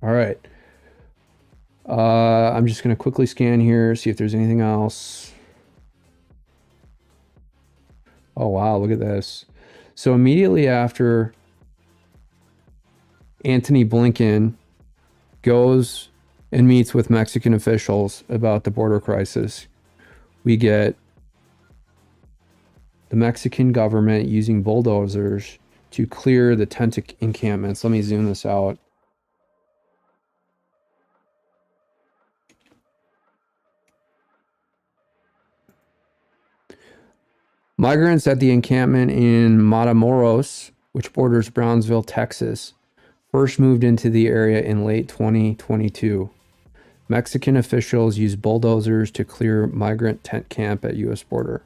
All right. I'm just going to quickly scan here, see if there's anything else. Oh, wow, look at this. So immediately after Antony Blinken goes and meets with Mexican officials about the border crisis, we get the Mexican government using bulldozers to clear the tent encampments. Let me zoom this out. Migrants at the encampment in Matamoros, which borders Brownsville, Texas, first moved into the area in late 2022. Mexican officials used bulldozers to clear migrant tent camp at U.S. border.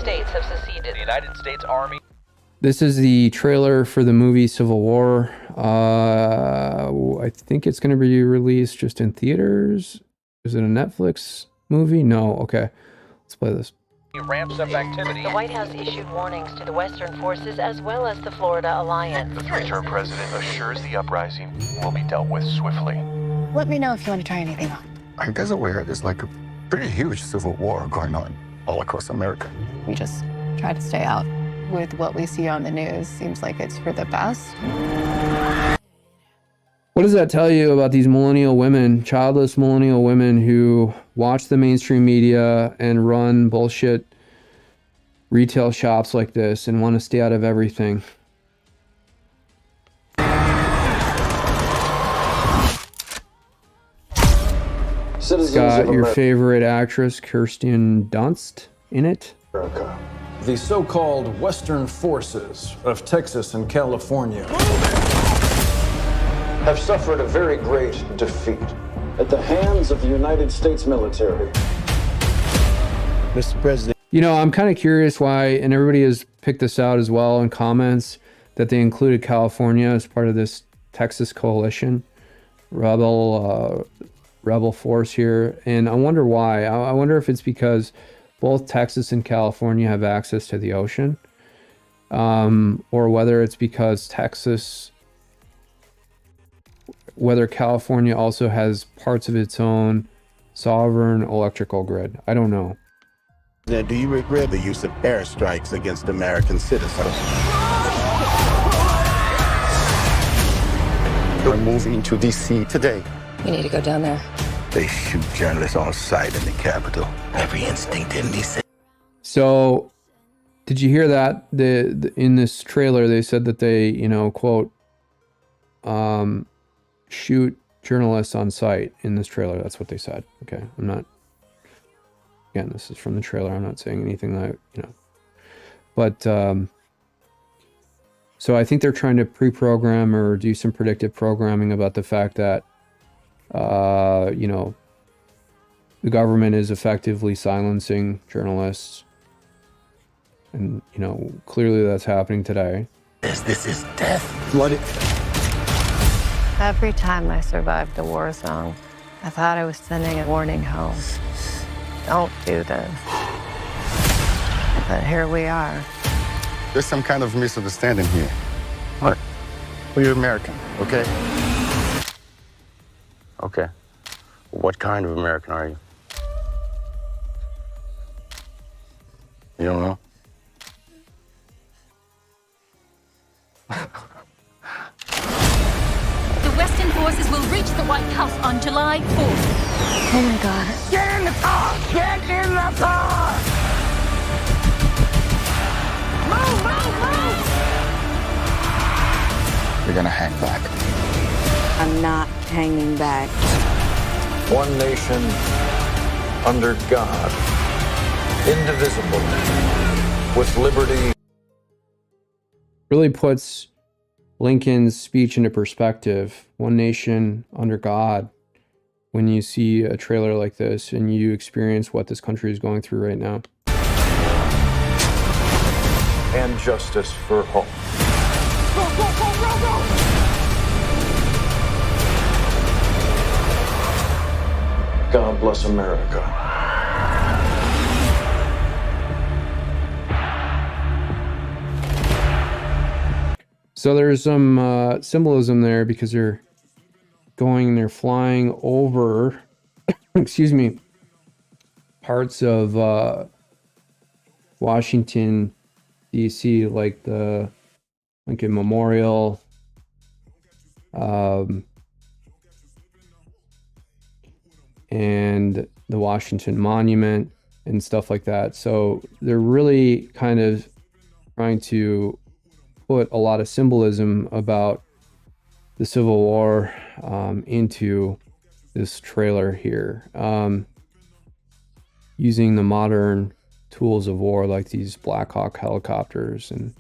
States have seceded. The United States Army. This is the trailer for the movie Civil War. I think it's going to be released just in theaters. Is it a Netflix movie? No. Okay. Let's play this. Ramps up activity. The White House issued warnings to the Western forces as well as the Florida Alliance. The three-term president assures the uprising will be dealt with swiftly. Let me know if you want to try anything on. Are you guys aware there's like a pretty huge civil war going on all across America? We just try to stay out. With what we see on the news, seems like it's for the best. What does that tell you about these millennial women, childless millennial women who watch the mainstream media and run bullshit retail shops like this and want to stay out of everything? It's got your favorite actress, Kirsten Dunst, in it. America. The so-called Western forces of Texas and California have suffered a very great defeat at the hands of the United States military. Mr. President. You know, I'm kind of curious why, and everybody has picked this out as well in comments, that they included California as part of this Texas coalition, rebel force here. And I wonder why. I wonder if it's because both Texas and California have access to the ocean, or whether it's because whether California also has parts of its own sovereign electrical grid. I don't know. Now, do you regret the use of airstrikes against American citizens? We're moving to D.C. today. You need to go down there. They shoot journalists on sight in the Capitol. Every instinct in me said. So, did you hear that? In this trailer, they said that they, you know, quote, shoot journalists on sight in this trailer. That's what they said. Okay, I'm not. Again, this is from the trailer. I'm not saying anything that, you know. But, so I think they're trying to pre-program or do some predictive programming about the fact that, you know, the government is effectively silencing journalists. And, you know, clearly that's happening today. This is death. Bloody. Every time I survived a war zone, I thought I was sending a warning home. Don't do this. But here we are. There's some kind of misunderstanding here. What? Well, you're American, okay? Okay. What kind of American are you? You don't know? The Western forces will reach the White House on July 4th. Oh my God. Get in the car! Get in the car! Move, move, move! You're gonna hang back. I'm not hanging back. One nation under God, indivisible, with liberty. Really puts Lincoln's speech into perspective. One nation under God. When you see a trailer like this and you experience what this country is going through right now. And justice for all. God bless America. So there's some symbolism there because they're flying over, excuse me, parts of Washington, D.C., like the Lincoln Memorial, and the Washington Monument and stuff like that. So they're really kind of trying to put a lot of symbolism about the Civil War into this trailer here, using the modern tools of war like these Black Hawk helicopters and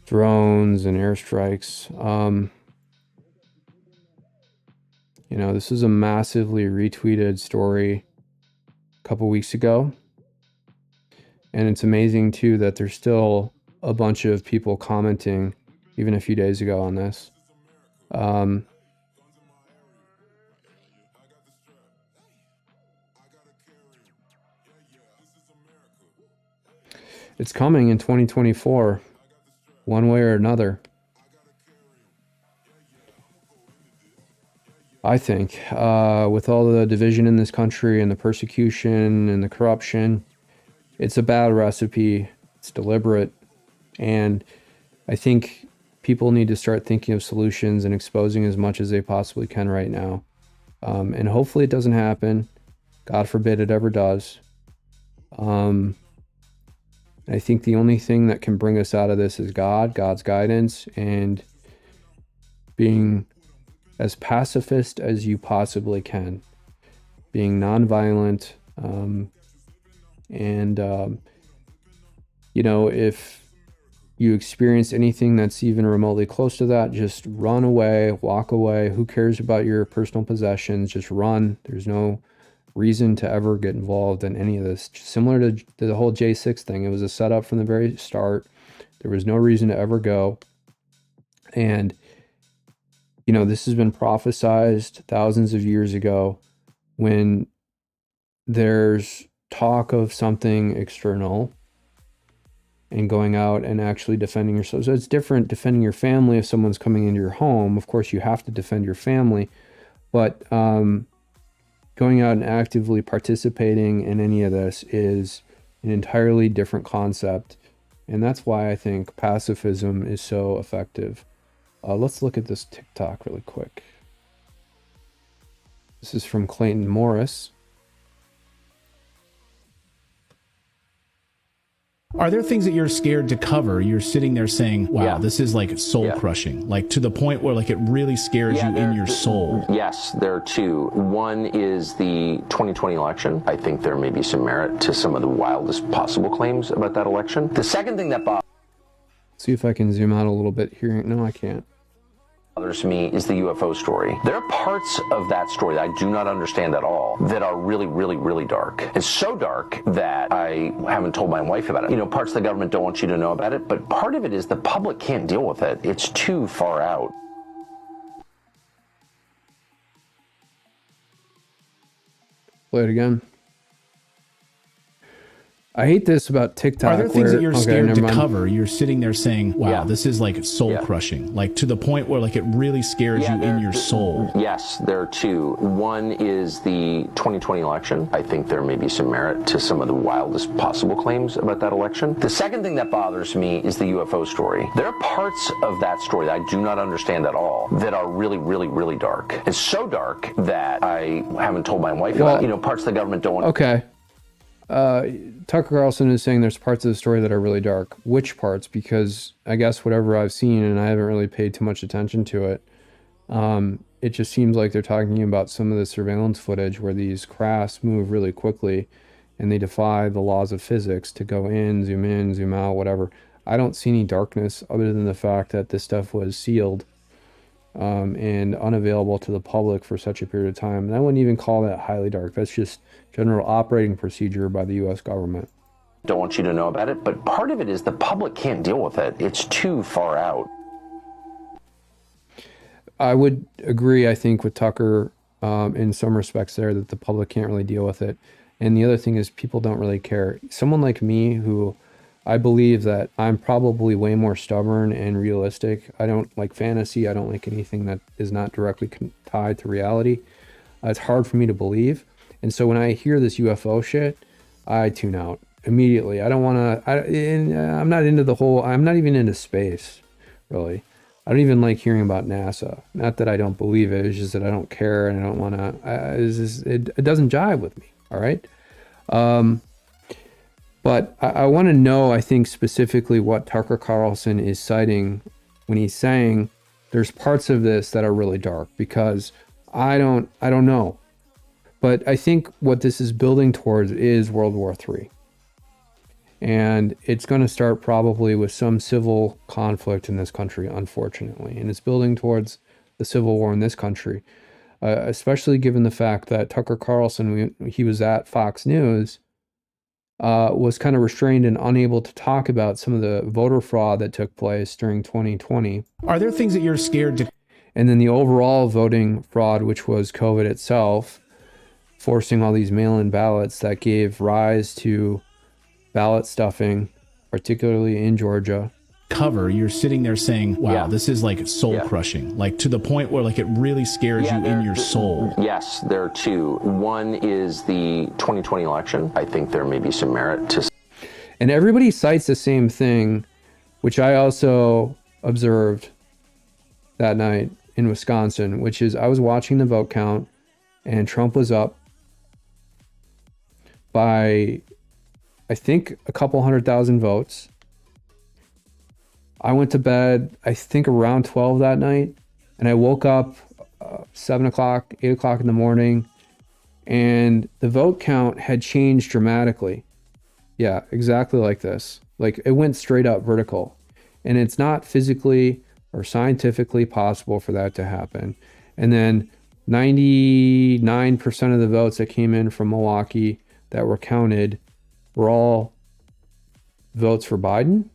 drones and airstrikes. You know, this is a massively retweeted story a couple weeks ago, and it's amazing too that there's still a bunch of people commenting even a few days ago on this. It's coming in 2024, one way or another. I think, with all the division in this country and the persecution and the corruption, it's a bad recipe. It's deliberate. And I think people need to start thinking of solutions and exposing as much as they possibly can right now. And hopefully it doesn't happen. God forbid it ever does. I think the only thing that can bring us out of this is God's guidance, and being as pacifist as you possibly can, being nonviolent, you know, if you experience anything that's even remotely close to that, just run away, walk away. Who cares about your personal possessions? Just run. There's no reason to ever get involved in any of this. Similar to the whole J6 thing, it was a setup from the very start. There was no reason to ever go. And, you know, this has been prophesized thousands of years ago. When there's talk of something external and going out and actually defending yourself. So it's different defending your family if someone's coming into your home. Of course, you have to defend your family. But going out and actively participating in any of this is an entirely different concept. And that's why I think pacifism is so effective. Let's look at this TikTok really quick. This is from Clayton Morris. Are there things that you're scared to cover? You're sitting there saying, wow, this is like soul crushing, like to the point where like it really scares you in your soul. Yes, there are two. One is the 2020 election. I think there may be some merit to some of the wildest possible claims about that election. The second thing that see if I can zoom out a little bit here. No, I can't. bothers me is the UFO story. There are parts of that story that I do not understand at all that are really, really, really dark. It's so dark that I haven't told my wife about it. You know, parts of the government don't want you to know about it, but part of it is the public can't deal with it. It's too far out. Play it again. I hate this about TikTok. Are there things that you're scared to cover? You're sitting there saying, wow, this is like soul crushing, like to the point where like it really scares you in your soul. Yes, there are two. One is the 2020 election. I think there may be some merit to some of the wildest possible claims about that election. The second thing that bothers me is the UFO story. There are parts of that story that I do not understand at all that are really, really, really dark. It's so dark that I haven't told my wife about it. You know, parts of the government don't want... Okay. Tucker Carlson is saying there's parts of the story that are really dark. Which parts? Because I guess whatever I've seen, and I haven't really paid too much attention to it, it just seems like they're talking about some of the surveillance footage where these crafts move really quickly and they defy the laws of physics to go in, zoom out, whatever. I don't see any darkness other than the fact that this stuff was sealed and unavailable to the public for such a period of time. And I wouldn't even call that highly dark. That's just general operating procedure by the U.S. government. Don't want you to know about it, but part of it is the public can't deal with it. It's too far out. I would agree, I think, with Tucker in some respects there, that the public can't really deal with it. And the other thing is people don't really care. Someone like me, who I believe that I'm probably way more stubborn and realistic. I don't like fantasy. I don't like anything that is not directly tied to reality. It's hard for me to believe. And so when I hear this UFO shit, I tune out immediately. I don't want to, I'm not into the whole, I'm not even into space, really. I don't even like hearing about NASA. Not that I don't believe it, it's just that I don't care and I don't want to, it doesn't jive with me, all right? But I want to know, I think, specifically what Tucker Carlson is citing when he's saying there's parts of this that are really dark, because I don't know. But I think what this is building towards is World War III. And it's going to start probably with some civil conflict in this country, unfortunately. And it's building towards the civil war in this country, especially given the fact that Tucker Carlson, he was at Fox News, was kind of restrained and unable to talk about some of the voter fraud that took place during 2020. Are there things that you're scared to? And then the overall voting fraud, which was COVID itself, forcing all these mail-in ballots that gave rise to ballot stuffing, particularly in Georgia. Cover, you're sitting there saying, wow, this is like soul crushing, like to the point where like it really scares you in your soul. Yes, there are two. One is the 2020 election. I think there may be some merit to. And everybody cites the same thing, which I also observed that night in Wisconsin, which is I was watching the vote count and Trump was up by, I think, a couple 100,000 votes. I went to bed, I think, around 12 that night, and I woke up 7 o'clock, 8 o'clock in the morning, and the vote count had changed dramatically. Yeah, exactly like this. Like, it went straight up vertical. And it's not physically or scientifically possible for that to happen. And then 99% of the votes that came in from Milwaukee that were counted were all votes for Biden.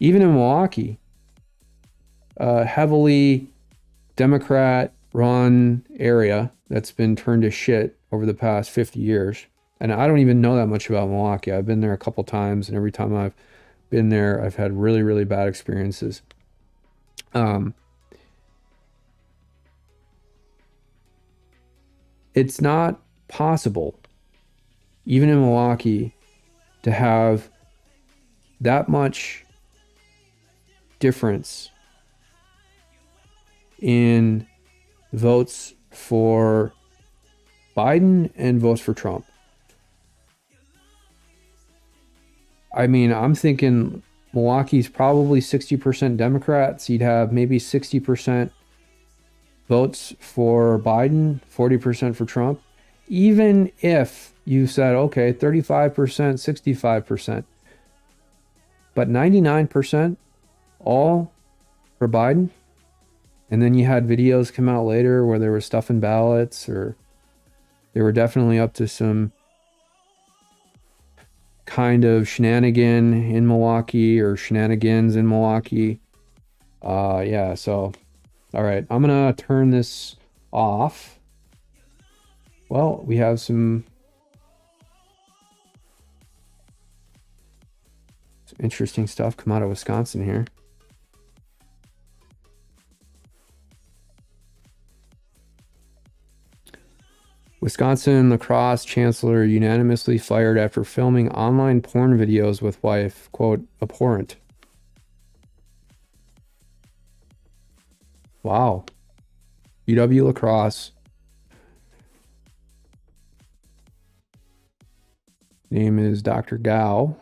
Even in Milwaukee, a heavily Democrat-run area that's been turned to shit over the past 50 years. And I don't even know that much about Milwaukee. I've been there a couple times, and every time I've been there, I've had really, really bad experiences. It's not possible, even in Milwaukee, to have that much difference in votes for Biden and votes for Trump. I mean, I'm thinking Milwaukee's probably 60% Democrats. You'd have maybe 60% votes for Biden, 40% for Trump. Even if you said, okay, 35%, 65%, but 99% all for Biden. And then you had videos come out later where they were stuffing ballots, or they were definitely up to some kind of shenanigan in Milwaukee, or shenanigans in Milwaukee. Yeah, so, all right, I'm gonna turn this off. Well, we have some interesting stuff come out of Wisconsin here. Wisconsin lacrosse chancellor unanimously fired after filming online porn videos with wife, quote, abhorrent. Wow. UW lacrosse. Name is Dr. Gao.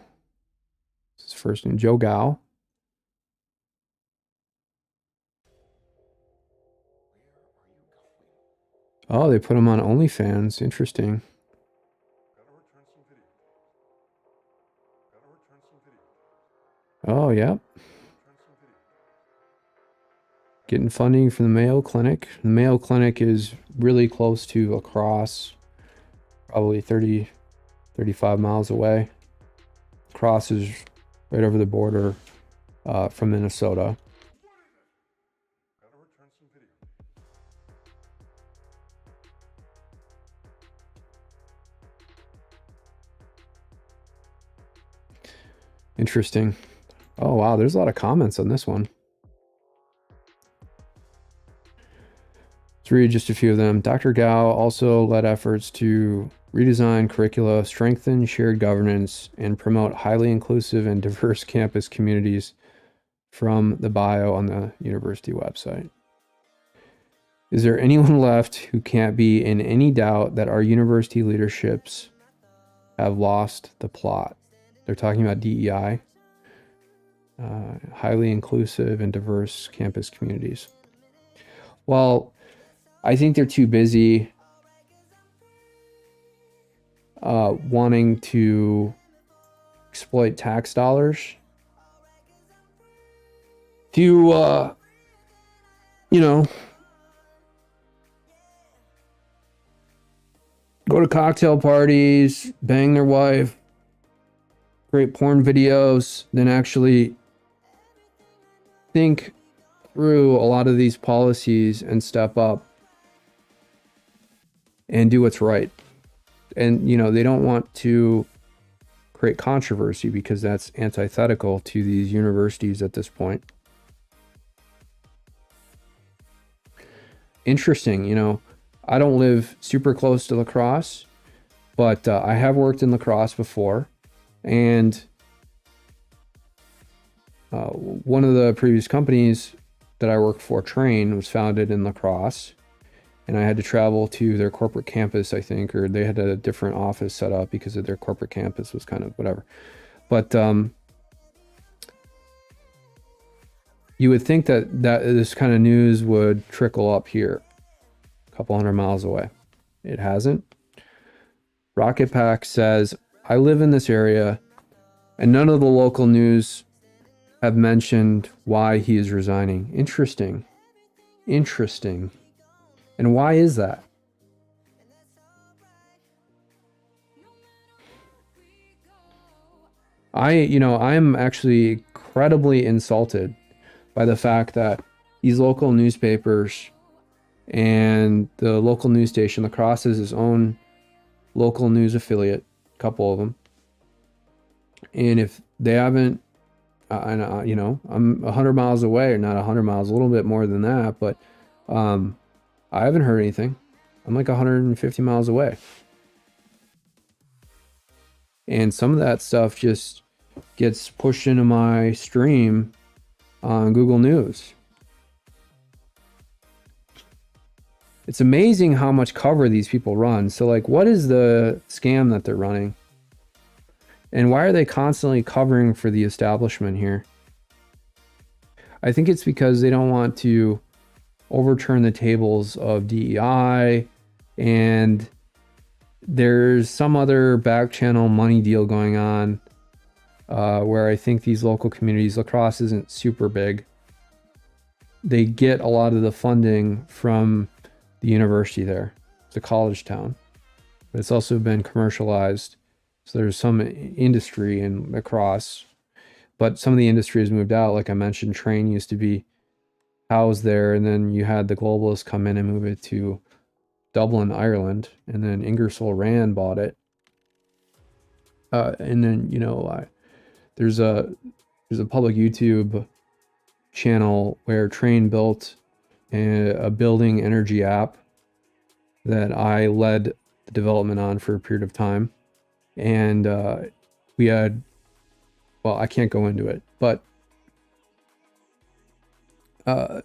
His first name, Joe Gao. Oh, they put him on OnlyFans. Interesting. Oh, yeah. Getting funding from the Mayo Clinic. The Mayo Clinic is really close to La Crosse, probably 30, 35 miles away. Crosse is right over the border from Minnesota. Interesting. Oh, wow. There's a lot of comments on this one. Let's read just a few of them. Dr. Gao also led efforts to redesign curricula, strengthen shared governance, and promote highly inclusive and diverse campus communities from the bio on the university website. Is there anyone left who can't be in any doubt that our university leaderships have lost the plot? They're talking about DEI, highly inclusive and diverse campus communities. Well, I think they're too busy wanting to exploit tax dollars to, go to cocktail parties, bang their wife, create porn videos, then actually think through a lot of these policies and step up and do what's right. And, they don't want to create controversy because that's antithetical to these universities at this point. Interesting, I don't live super close to La Crosse, but I have worked in La Crosse before. And one of the previous companies that I worked for, Train, was founded in La Crosse. And I had to travel to their corporate campus, I think, or they had a different office set up because of their corporate campus was kind of whatever. But you would think that this kind of news would trickle up here, a couple hundred miles away. It hasn't. Rocket Pack says, I live in this area, and none of the local news have mentioned why he is resigning. Interesting. And why is that? I'm actually incredibly insulted by the fact that these local newspapers and the local news station, La Crosse is his own local news affiliate, a couple of them. And if they haven't, I'm 100 miles away, or not 100 miles, a little bit more than that, but I haven't heard anything. I'm like 150 miles away. And some of that stuff just gets pushed into my stream on Google News. It's amazing how much cover these people run. So, like, what is the scam that they're running? And why are they constantly covering for the establishment here? I think it's because they don't want to overturn the tables of DEI, and there's some other back channel money deal going on where I think these local communities, La Crosse isn't super big. They get a lot of the funding from the university there. It's a college town, but it's also been commercialized. So there's some industry in La Crosse, but some of the industry has moved out. Like I mentioned, Train used to be housed there, and then you had the globalists come in and move it to Dublin, Ireland, and then Ingersoll Rand bought it. And then there's a public YouTube channel where Train built a building energy app that I led the development on for a period of time, and we had, well, I can't go into it, but I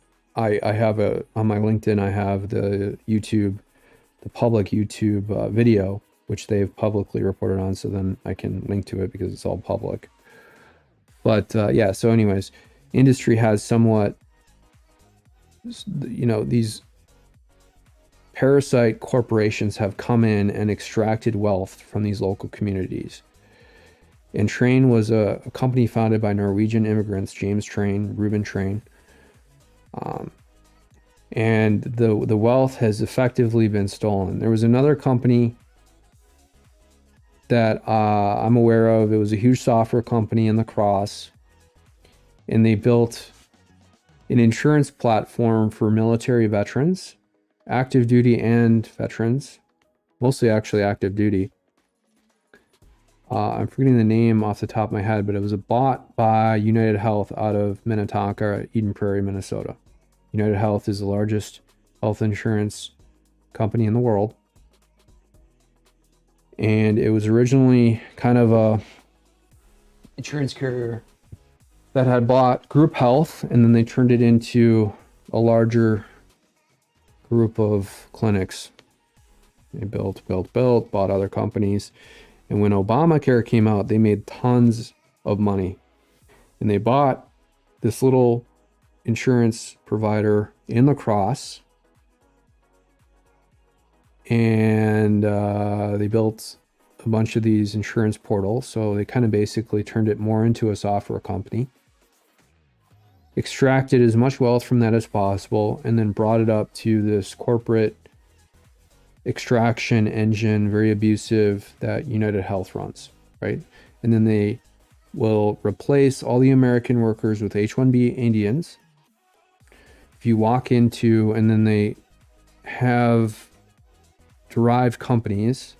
have on my LinkedIn, I have the public YouTube video, which they've publicly reported on. So then I can link to it because it's all public. But yeah, so anyways, industry has somewhat, these parasite corporations have come in and extracted wealth from these local communities. And Train was a company founded by Norwegian immigrants, James Train, Reuben Train. And the wealth has effectively been stolen. There was another company that I'm aware of. It was a huge software company in La Crosse, and they built an insurance platform for military veterans, active duty and veterans, mostly actually active duty. I'm forgetting the name off the top of my head, but it was bought by United Health out of Minnetonka, Eden Prairie, Minnesota. United Health is the largest health insurance company in the world. And it was originally kind of a insurance carrier that had bought group health, and then they turned it into a larger group of clinics. They built, bought other companies. And when Obamacare came out, they made tons of money. And they bought this little insurance provider in La Crosse. And they built a bunch of these insurance portals. So they kind of basically turned it more into a software company. Extracted as much wealth from that as possible, and then brought it up to this corporate extraction engine, very abusive, that United Health runs, right? And then they will replace all the American workers with H-1B Indians. If you walk into, and then they have derived companies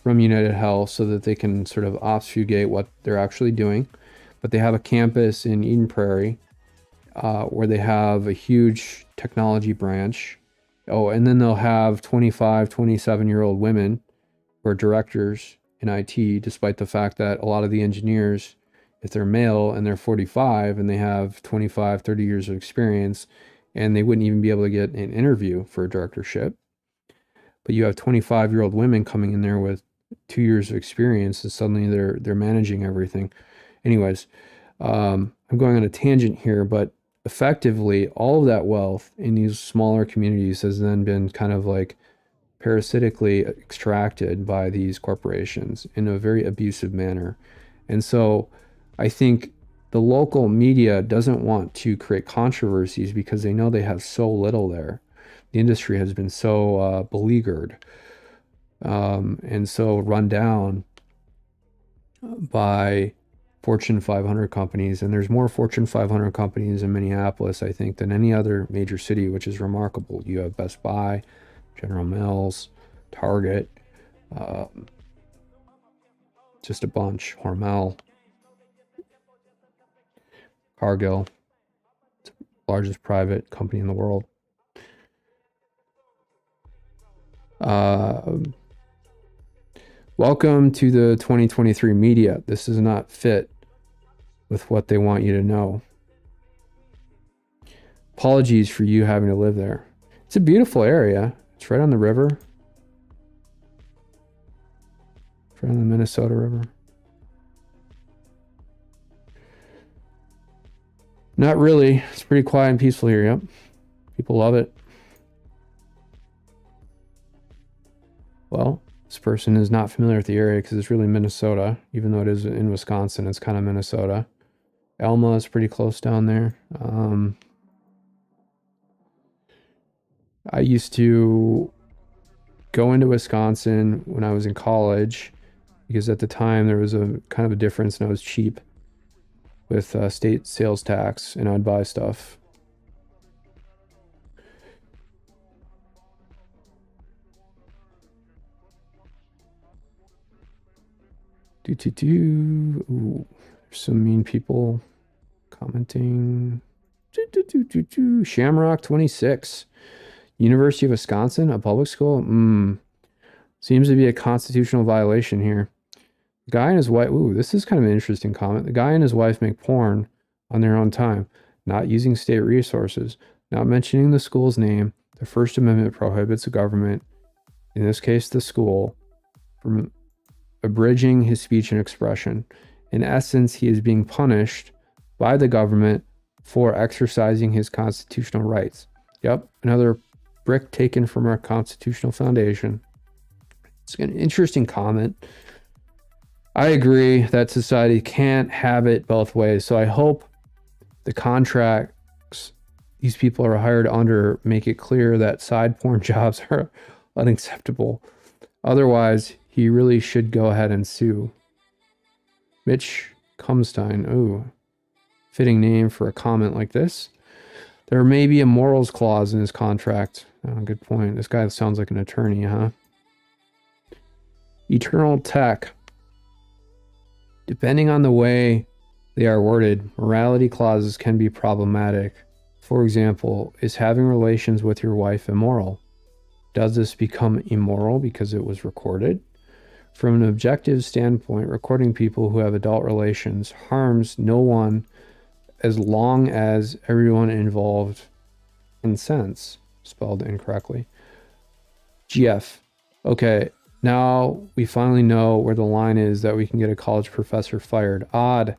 from United Health so that they can sort of obfuscate what they're actually doing. But they have a campus in Eden Prairie where they have a huge technology branch. Oh, and then they'll have 25, 27-year-old women who are directors in IT, despite the fact that a lot of the engineers, if they're male and they're 45 and they have 25, 30 years of experience, and they wouldn't even be able to get an interview for a directorship. But you have 25-year-old women coming in there with 2 years of experience, and suddenly they're managing everything. Anyways, I'm going on a tangent here, but effectively all of that wealth in these smaller communities has then been kind of like parasitically extracted by these corporations in a very abusive manner. And so I think the local media doesn't want to create controversies because they know they have so little there. The industry has been so beleaguered and so run down by Fortune 500 companies, and there's more Fortune 500 companies in Minneapolis, I think, than any other major city, which is remarkable. You have Best Buy, General Mills, Target, just a bunch, Hormel, Cargill, largest private company in the world. Welcome to the 2023 media. This is not fit with what they want you to know. Apologies for you having to live there. It's a beautiful area. It's right on the river. It's right on the Minnesota River. Not really. It's pretty quiet and peaceful here, yep. People love it. Well, this person is not familiar with the area because it's really Minnesota, even though it is in Wisconsin, it's kind of Minnesota. Elma is pretty close down there. I used to go into Wisconsin when I was in college because at the time there was a kind of a difference and I was cheap with state sales tax, and I'd buy stuff. Ooh, there's some mean people commenting. Shamrock 26. University of Wisconsin, a public school? Seems to be a constitutional violation here. The guy and his wife, ooh, this is kind of an interesting comment. The guy and his wife make porn on their own time, not using state resources, not mentioning the school's name. The First Amendment prohibits the government, in this case the school, from abridging his speech and expression. In essence, he is being punished by the government for exercising his constitutional rights. Yep, another brick taken from our constitutional foundation. It's an interesting comment. I agree that society can't have it both ways. So I hope the contracts these people are hired under make it clear that side porn jobs are unacceptable. Otherwise, he really should go ahead and sue. Mitch Cumstein. Ooh, fitting name for a comment like this. There may be a morals clause in his contract. Oh, good point. This guy sounds like an attorney, huh? Eternal Tech. Depending on the way they are worded, morality clauses can be problematic. For example, is having relations with your wife immoral? Does this become immoral because it was recorded? From an objective standpoint, recording people who have adult relations harms no one as long as everyone involved consents. Spelled incorrectly. GF. Okay, now we finally know where the line is that we can get a college professor fired. Odd.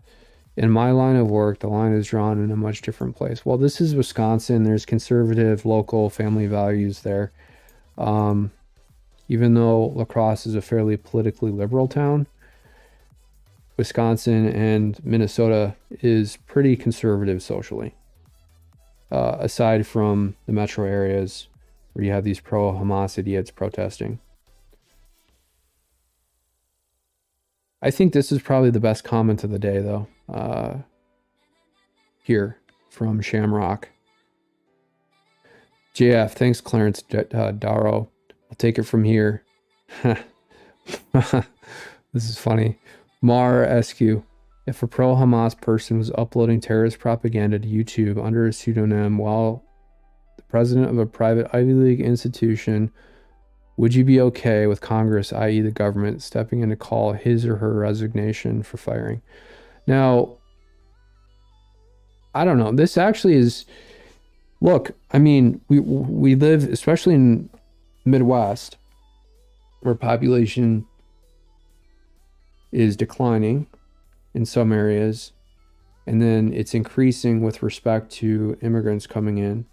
In my line of work, the line is drawn in a much different place. Well, this is Wisconsin. There's conservative, local family values there. Even though La Crosse is a fairly politically liberal town, Wisconsin and Minnesota is pretty conservative socially. Aside from the metro areas where you have these pro-Hamas idiots protesting. I think this is probably the best comment of the day, though. Here from Shamrock. JF, thanks, Clarence Darrow. I'll take it from here. This is funny. Mar SQ. If a pro-Hamas person was uploading terrorist propaganda to YouTube under a pseudonym while the president of a private Ivy League institution, would you be okay with Congress, i.e. the government, stepping in to call his or her resignation for firing? Now, I don't know. This actually is... Look, I mean, we live, especially in Midwest, where population is declining in some areas, and then it's increasing with respect to immigrants coming in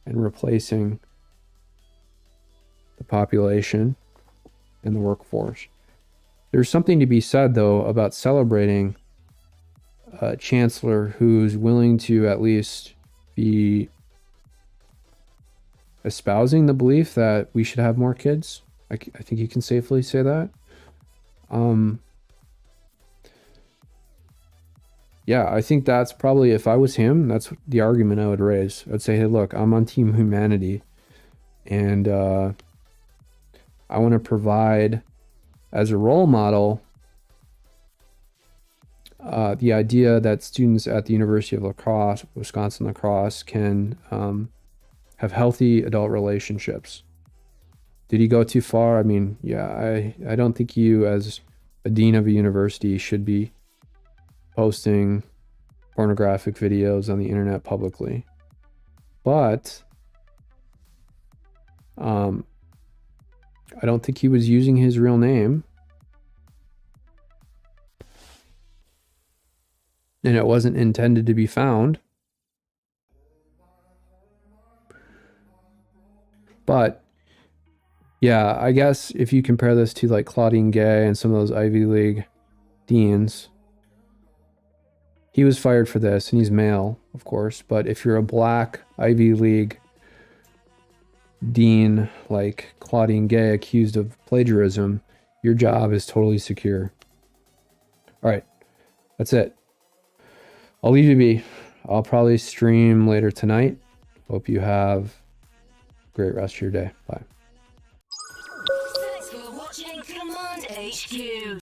and replacing the population and the workforce. There's something to be said, though, about celebrating a chancellor who's willing to at least be espousing the belief that we should have more kids. I think you can safely say that. Yeah, I think that's probably, if I was him, that's the argument I would raise. I'd say, hey, look, I'm on Team Humanity, and I want to provide, as a role model, the idea that students at the University of La Crosse, Wisconsin La Crosse, can have healthy adult relationships. Did he go too far? I mean, yeah, I don't think you, as a dean of a university, should be posting pornographic videos on the internet publicly. But I don't think he was using his real name. And it wasn't intended to be found. But yeah, I guess if you compare this to like Claudine Gay and some of those Ivy League deans, he was fired for this, and he's male, of course. But if you're a black Ivy League dean like Claudine Gay accused of plagiarism, your job is totally secure. All right, that's it. I'll leave you be. I'll probably stream later tonight. Hope you have a great rest of your day. Bye. Thanks for watching Command HQ.